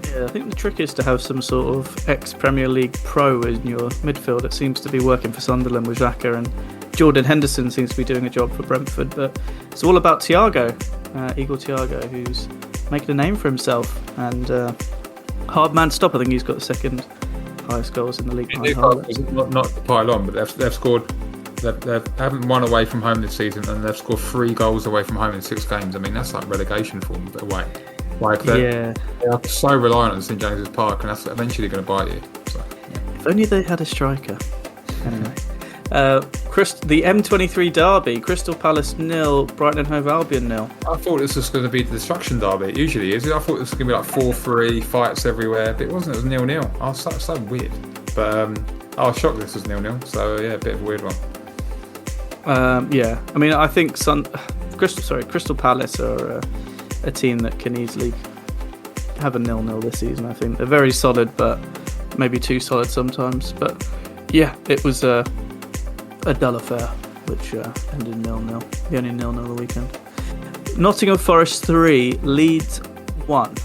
Yeah, I think the trick is to have some sort of ex-Premier League pro in your midfield. It seems to be working for Sunderland with Xhaka, and Jordan Henderson seems to be doing a job for Brentford. But it's all about Thiago, Igor Thiago, who's making a name for himself, and hard man to stop. I think he's got the second highest goals in the league. Not to pile on, but they've scored. They haven't won away from home this season, and they've scored 3 goals away from home in 6 games. I mean, that's like relegation form away. Like they are so reliant on St James's Park, and that's eventually going to bite you. So, yeah. If only they had a striker. Anyway, the M23 derby: Crystal Palace 0, Brighton and Hove Albion 0. I thought this was going to be the destruction derby. It usually is. I thought this was going to be like 4-3 fights everywhere, but it wasn't. It was 0-0. I was so weird. But I was shocked this was 0-0. So yeah, a bit of a weird one. I mean, I think Crystal Palace are a team that can easily have a 0-0 this season. I think they're very solid, but maybe too solid sometimes. But yeah, it was a dull affair, which ended 0-0. The only 0-0 of the weekend. Nottingham Forest 3, Leeds 1.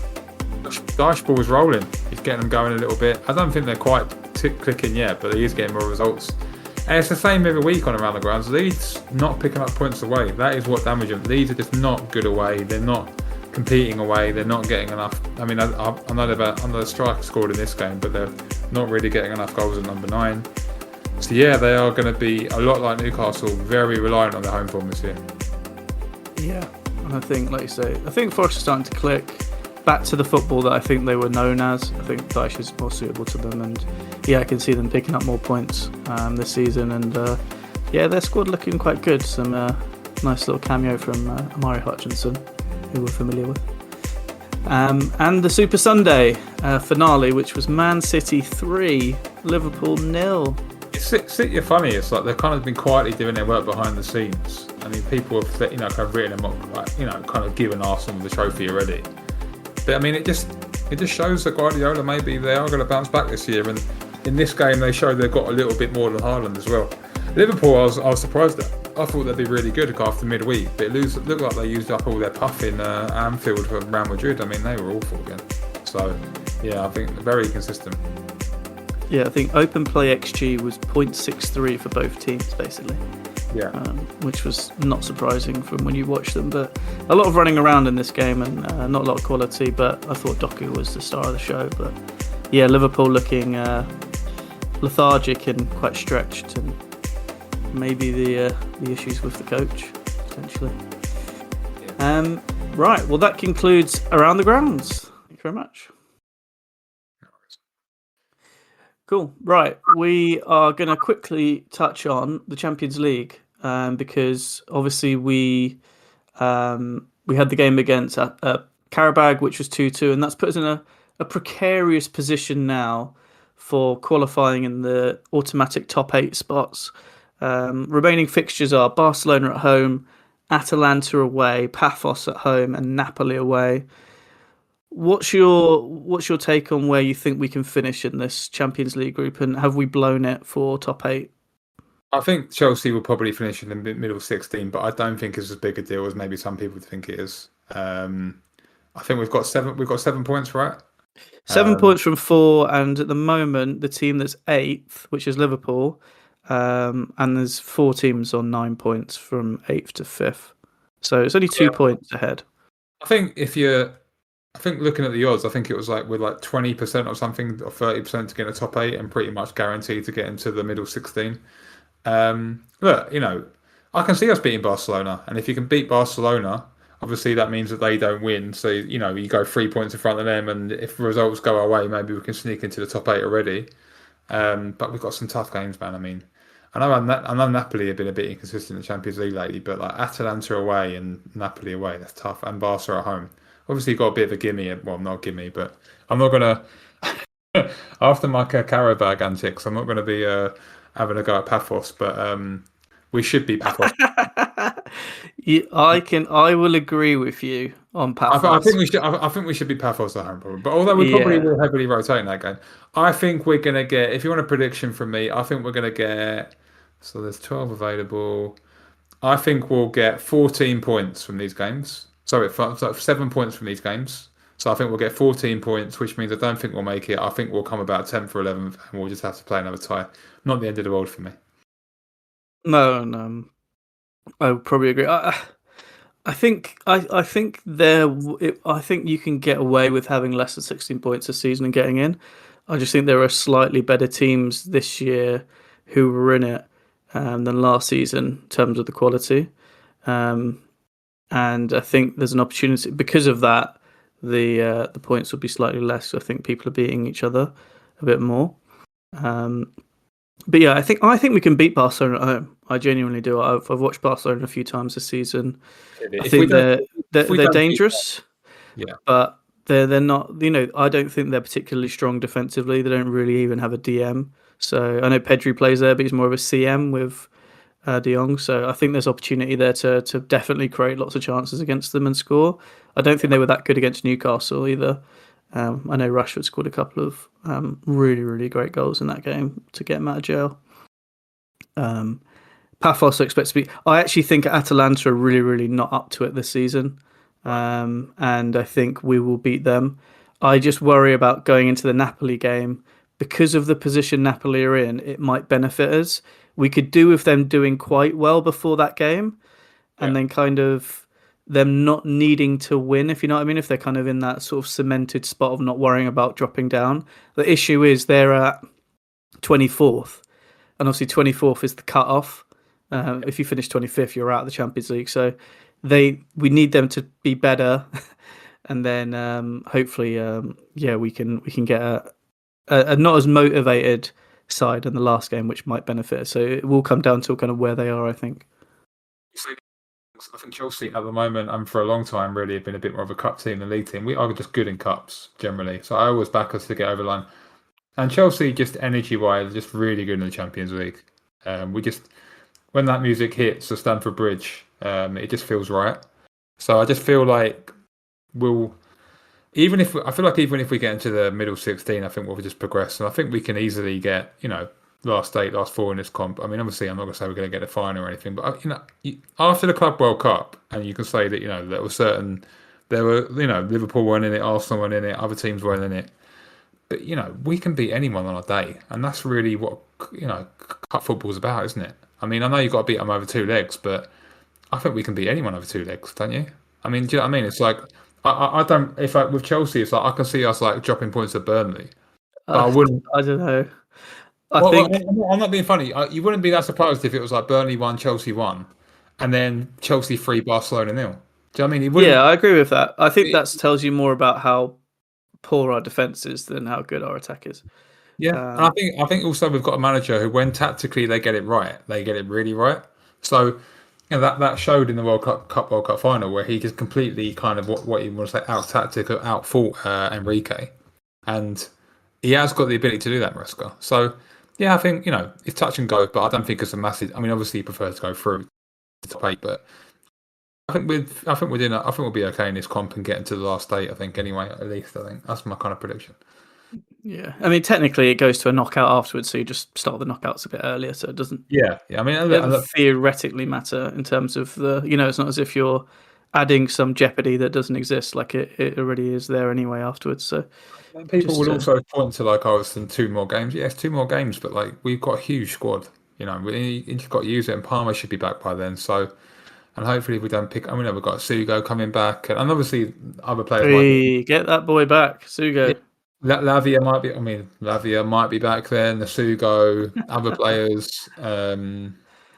Dyche ball is rolling. He's getting them going a little bit. I don't think they're quite clicking yet, but he is getting more results. And it's the same every week on around the grounds. Leeds not picking up points away. That is what damages them. Leeds are just not good away. They're not competing away. They're not getting enough. I mean, I know the striker scored in this game, but they're not really getting enough goals at number 9. So yeah, they are going to be a lot like Newcastle, very reliant on their home form this year. Yeah, and I think, like you say, I think Forest are starting to click back to the football that I think they were known as. I think Dyche is more suitable to them, and yeah, I can see them picking up more points this season. And yeah, their squad looking quite good. Some nice little cameo from Amari Hutchinson, who we're familiar with. And the Super Sunday finale, which was Man City 3, Liverpool 0. City are funny. It's like they've kind of been quietly doing their work behind the scenes. I mean, people have kind of written them up, like, kind of given Arsenal the trophy already. But I mean, it just shows that Guardiola maybe they are going to bounce back this year. And in this game, they showed they've got a little bit more than Haaland as well. Liverpool, I was surprised at. I thought they'd be really good after midweek, but it looked like they used up all their puff in Anfield for Real Madrid. I mean, they were awful again. So yeah, I think very consistent. Yeah, I think open play XG was 0.63 for both teams, basically. Yeah. Which was not surprising from when you watch them. But a lot of running around in this game and not a lot of quality. But I thought Doku was the star of the show. But yeah, Liverpool looking lethargic and quite stretched, and maybe the issues with the coach potentially. Yeah. Right. Well, that concludes Around the Grounds. Thank you very much. Cool. Right. We are going to quickly touch on the Champions League because obviously we had the game against Qarabag, which was 2-2, and that's put us in a precarious position now for qualifying in the automatic top 8 spots. Remaining fixtures are Barcelona at home, Atalanta away, Paphos at home, and Napoli away. What's your take on where you think we can finish in this Champions League group, and have we blown it for top 8? I think Chelsea will probably finish in the middle 16, but I don't think it's as big a deal as maybe some people think it is. I think we've got 7 points, right? 7 points from 4, and at the moment the team that's 8th, which is Liverpool, and there's 4 teams on 9 points from 8th to 5th. So it's only 2 points ahead. I think looking at the odds, I think it was like with like 20% or something, or 30% to get in the top 8, and pretty much guaranteed to get into the middle 16. Look, I can see us beating Barcelona, and if you can beat Barcelona, obviously that means that they don't win. So you go 3 points in front of them, and if results go our way, maybe we can sneak into the top 8 already. But we've got some tough games, man. I mean, I know Napoli have been a bit inconsistent in the Champions League lately, but like Atalanta away and Napoli away, that's tough, and Barca at home. Obviously, got a bit of a gimme. Well, not a gimme, but I'm not going to, after my Qarabag antics, I'm not going to be having a go at Paphos, but we should be Paphos. I will agree with you on Paphos. I think we should be Paphos at home, probably. But although we probably will heavily rotate in that game, I think we're going to get, if you want a prediction from me, I think we're going to get, so there's 12 available. I think we'll get 14 points from these games. Sorry, 7 points from these games. So I think we'll get 14 points, which means I don't think we'll make it. I think we'll come about 10th or 11th, and we'll just have to play another tie. Not the end of the world for me. No, I would probably agree. I think you can get away with having less than 16 points this season and getting in. I just think there are slightly better teams this year who were in it than last season in terms of the quality. And I think there's an opportunity because of that. The points will be slightly less. So I think people are beating each other a bit more. But yeah, I think we can beat Barcelona at home. I genuinely do. I've watched Barcelona a few times this season. I think they're dangerous. Yeah, but they're not. I don't think they're particularly strong defensively. They don't really even have a DM. So I know Pedri plays there, but he's more of a CM with De Jong. So I think there's opportunity there to definitely create lots of chances against them and score. I don't think they were that good against Newcastle either. I know Rashford scored a couple of really, really great goals in that game to get him out of jail. Paphos expects to be... I actually think Atalanta are really, really not up to it this season. And I think we will beat them. I just worry about going into the Napoli game because of the position Napoli are in. It might benefit us. We could do with them doing quite well before that game, and then kind of them not needing to win, if you know what I mean. If they're kind of in that sort of cemented spot of not worrying about dropping down. The issue is they're at 24th, and obviously 24th is the cut-off. If you finish 25th, you're out of the Champions League. So we need them to be better, and then hopefully, we can get a not as motivated side in the last game, which might benefit us. So it will come down to kind of where they are, I think. I think Chelsea at the moment, and for a long time, really have been a bit more of a cup team than league team. We are just good in cups generally, so I always back us to get over the line. And Chelsea, just energy-wise, just really good in the Champions League. We just, when that music hits the Stamford Bridge, it just feels right. So I just feel like even if we get into the middle 16, I think we'll just progress, and I think we can easily get, last 8, last 4 in this comp. I mean, obviously, I'm not going to say we're going to get a final or anything, but after the Club World Cup, and you can say that there were Liverpool weren't in it, Arsenal weren't in it, other teams weren't in it, but we can beat anyone on a day, and that's really what cup football's about, isn't it? I mean, I know you've got to beat them over 2 legs, but I think we can beat anyone over 2 legs, don't you? I mean, do you know what I mean? It's like I don't. If with Chelsea, it's like I can see us like dropping points at Burnley, but I wouldn't. I don't know. I'm not being funny. You wouldn't be that surprised if it was like Burnley 1, Chelsea 1, and then Chelsea 3, Barcelona 0. Do you know what I mean? I agree with that. I think that tells you more about how poor our defense is than how good our attack is. Yeah, and I think also we've got a manager who, when tactically they get it right, they get it really right. So that showed in the World Cup final, where he just completely kind of what you want to say out fought Enrique, and he has got the ability to do that, Maresca. So yeah, I think it's touch and go, but I don't think it's a massive. I mean, obviously he prefers to go through to top 8, but I think we'll be okay in this comp and get into the last 8. I think anyway, at least I think that's my kind of prediction. Yeah, I mean, technically it goes to a knockout afterwards, so you just start the knockouts a bit earlier, so it doesn't. Yeah. I mean, it doesn't theoretically matter in terms of the. It's not as if you're adding some jeopardy that doesn't exist. Like it already is there anyway afterwards. So people will also point to like, it's in 2 more games. Yes, 2 more games, but like we've got a huge squad. We just got to use it, and Palmer should be back by then. So. And hopefully we don't pick. We've got Sugo coming back, and obviously other players. Get that boy back, Sugo. Lavia might be. Lavia might be back then. The Sugo, other players. So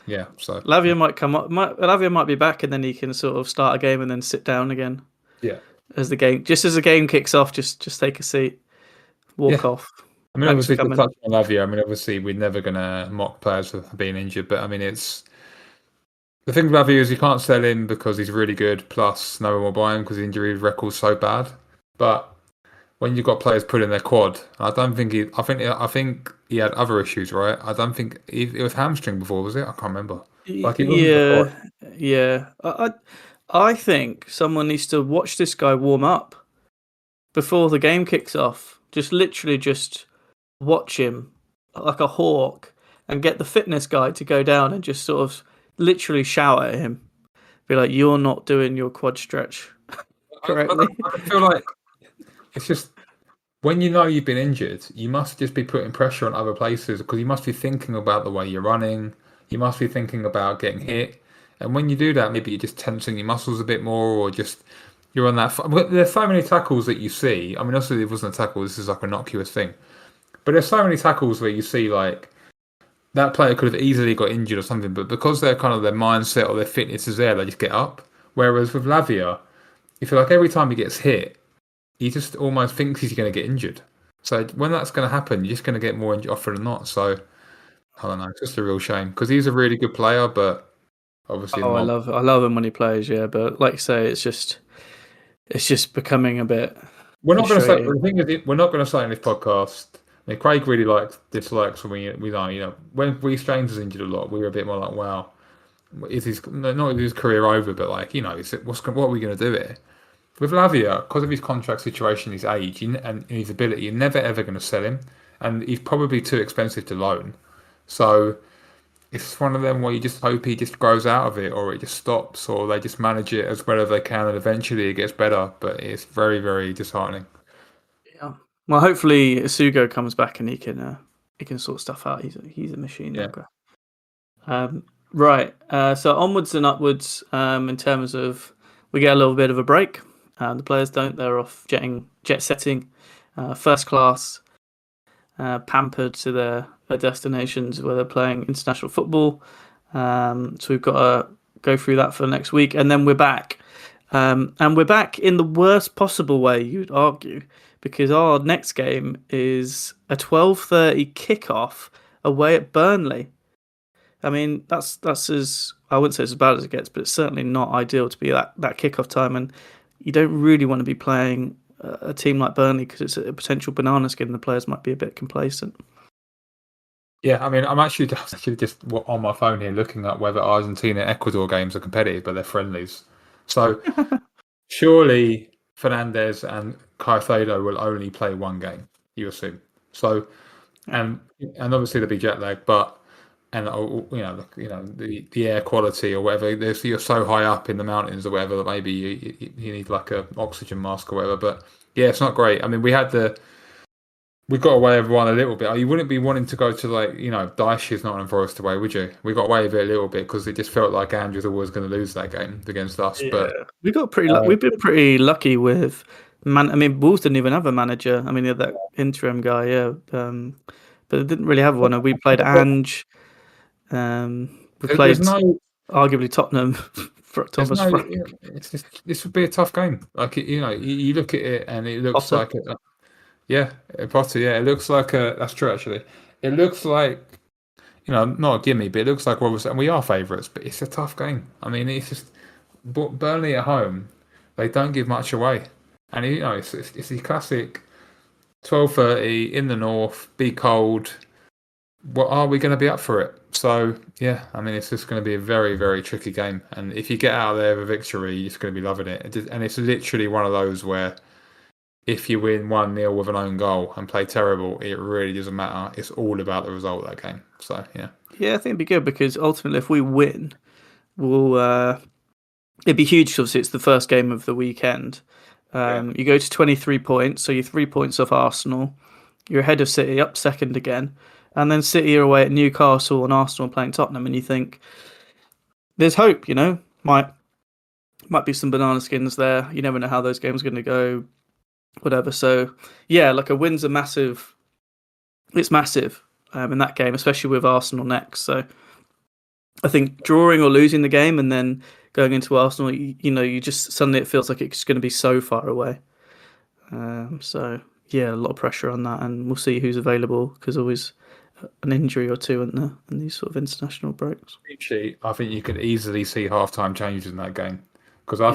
Lavia might come up. Lavia might be back, and then he can sort of start a game and then sit down again. Yeah. As the game kicks off, just take a seat, walk off. I mean, obviously, to touch on Lavia. I mean, obviously, we're never going to mock players for being injured, but I mean, it's. The thing with Lavia is you can't sell him because he's really good. Plus, no one will buy him because his injury record's so bad. But when you've got players put in their quad, I don't think he. I think he had other issues, right? I don't think it was hamstring before, was it? I can't remember. Yeah. I think someone needs to watch this guy warm up before the game kicks off. Just watch him like a hawk and get the fitness guy to go down and just sort of. Literally shout at him, be like, "You're not doing your quad stretch correctly." I feel like it's just when you've been injured, you must just be putting pressure on other places because you must be thinking about the way you're running. You must be thinking about getting hit, and when you do that, maybe you're just tensing your muscles a bit more, or just you're on that. There's so many tackles that you see. I mean, obviously, it wasn't a tackle. This is like an innocuous thing, but there's so many tackles where you see like. That player could have easily got injured or something, but because their mindset or their fitness is there, they just get up. Whereas with Lavia, you feel like every time he gets hit, he just almost thinks he's going to get injured. So when that's going to happen, you're just going to get more injured often than not. So I don't know, it's just a real shame because he's a really good player, but obviously. I love him when he plays, yeah. But like you say, it's just becoming a bit. We're not going to say. The thing is, we're not going to say in this podcast. I mean, Craig really dislikes when when Reece James was injured a lot, we were a bit more like, wow, is his career over? But like, what are we going to do here? With Lavia, because of his contract situation, his age, and his ability, you're never ever going to sell him, and he's probably too expensive to loan. So it's one of them where you just hope he just grows out of it, or it just stops, or they just manage it as well as they can, and eventually it gets better. But it's very, very disheartening. Well, hopefully Sugo comes back and he can sort stuff out. He's a machine. Yeah. Right. So onwards and upwards. In terms of, we get a little bit of a break. The players don't. They're off jet setting, first class, pampered to their destinations where they're playing international football. So we've got to go through that for next week, and then we're back. And we're back in the worst possible way, you'd argue, because our next game is a 12:30 kickoff away at Burnley. I mean, that's as, I wouldn't say it's as bad as it gets, but it's certainly not ideal to be that kickoff time, and you don't really want to be playing a team like Burnley because it's a potential banana skin. And the players might be a bit complacent. Yeah, I mean, I'm actually just on my phone here looking at whether Argentina Ecuador games are competitive, but they're friendlies. So surely Fernandez and Caicedo will only play one game, you assume. So, and obviously there'll be jet lag, but the air quality or whatever. You're so high up in the mountains or whatever that maybe you need like a oxygen mask or whatever. But yeah, it's not great. I mean, we got away with one a little bit. You wouldn't be wanting to go to Dyche's Nottingham Forest away, would you? We got away with it a little bit because it just felt like Andrew's always going to lose that game against us. Yeah. But we've been pretty lucky with I mean, Wolves didn't even have a manager. I mean, that interim guy, yeah, but they didn't really have one. We played Ange. We played arguably Tottenham for Thomas Frank. This would be a tough game. Like you look at it and it looks Potter. Potter. Yeah, it looks like that's true actually. It looks like not a gimme, but it looks like and we are favourites, but it's a tough game. I mean, it's just Burnley at home. They don't give much away, and it's the classic 12:30 in the north, be cold. What are we going to be up for it? So yeah, I mean, it's just going to be a very, very tricky game. And if you get out of there with a victory, you're just going to be loving it. And it's literally one of those where if you win 1-0 with an own goal and play terrible, it really doesn't matter. It's all about the result of that game. So yeah. Yeah, I think it'd be good because ultimately, if we win, it'd be huge. Obviously, it's the first game of the weekend. You go to 23 points, so you're 3 points off Arsenal. You're ahead of City, up second again. And then City are away at Newcastle and Arsenal playing Tottenham, and you think there's hope, might be some banana skins there. You never know how those games are going to go, whatever. So yeah, like a win's massive in that game, especially with Arsenal next. So I think drawing or losing the game and then going into Arsenal, you just suddenly it feels like it's going to be so far away. So yeah, a lot of pressure on that, and we'll see who's available because always an injury or two in these sort of international breaks. Actually, I think you could easily see halftime changes in that game because I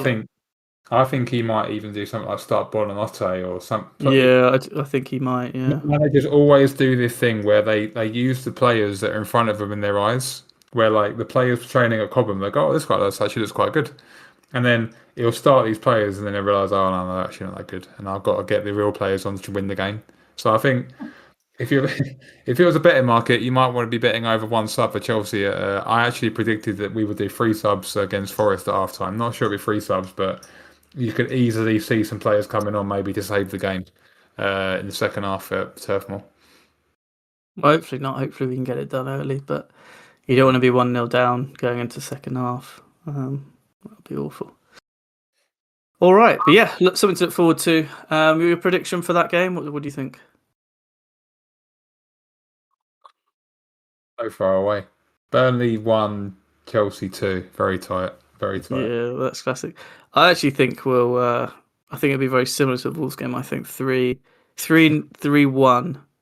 think he might even do something like start Buonanotte or something. Yeah, I think he might. Yeah, managers always do this thing where they use the players that are in front of them in their eyes. Where like the players training at Cobham, they go, "Oh, this guy actually looks quite good," and then he'll start these players, and then they realise, "Oh no, actually not that good," and I've got to get the real players on to win the game. So I think. If it was a betting market, you might want to be betting over one sub for Chelsea. I actually predicted that we would do 3 subs against Forest at halftime. Not sure it'll be 3 subs, but you could easily see some players coming on maybe to save the game in the second half at Turf Moor. Well, hopefully not. Hopefully we can get it done early, but you don't want to be 1-0 down going into second half. That'll be awful. All right, but yeah, something to look forward to. Your prediction for that game? What do you think? So far away. Burnley 1, Chelsea 2. Very tight. Very tight. Yeah, that's classic. I actually think I think it'll be very similar to the Wolves game. I think 3-1,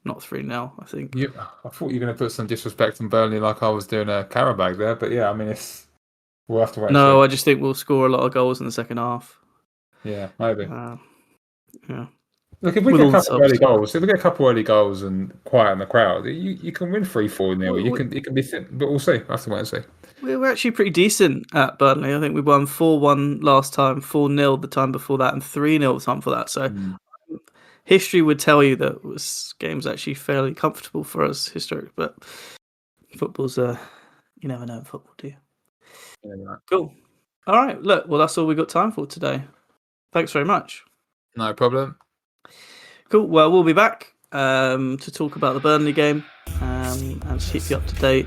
not 3-0. I think. I thought you were going to put some disrespect on Burnley like I was doing a Qarabag there, but yeah, I mean we'll have to wait. No, I just think we'll score a lot of goals in the second half. Yeah, maybe. Yeah. Look, if we get a couple early goals and quiet in the crowd, you can win 3-4-0. It can be thin, but we'll see. We'll have to wait and see. We were actually pretty decent at Burnley. I think we won 4-1 last time, 4-0 the time before that, and 3-0 the time before that. So history would tell you that this game's actually fairly comfortable for us, historic. But football's you never know in football, do you? Yeah, right. Cool. All right. Look, well, that's all we got time for today. Thanks very much. No problem. Cool. Well, we'll be back to talk about the Burnley game and to keep you up to date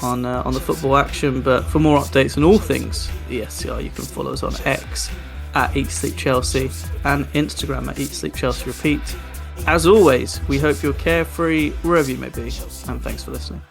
on the football action. But for more updates on all things ESCR, you can follow us on X at Eat Sleep Chelsea and Instagram at Eat Sleep Chelsea Repeat. As always, we hope you're carefree wherever you may be, and thanks for listening.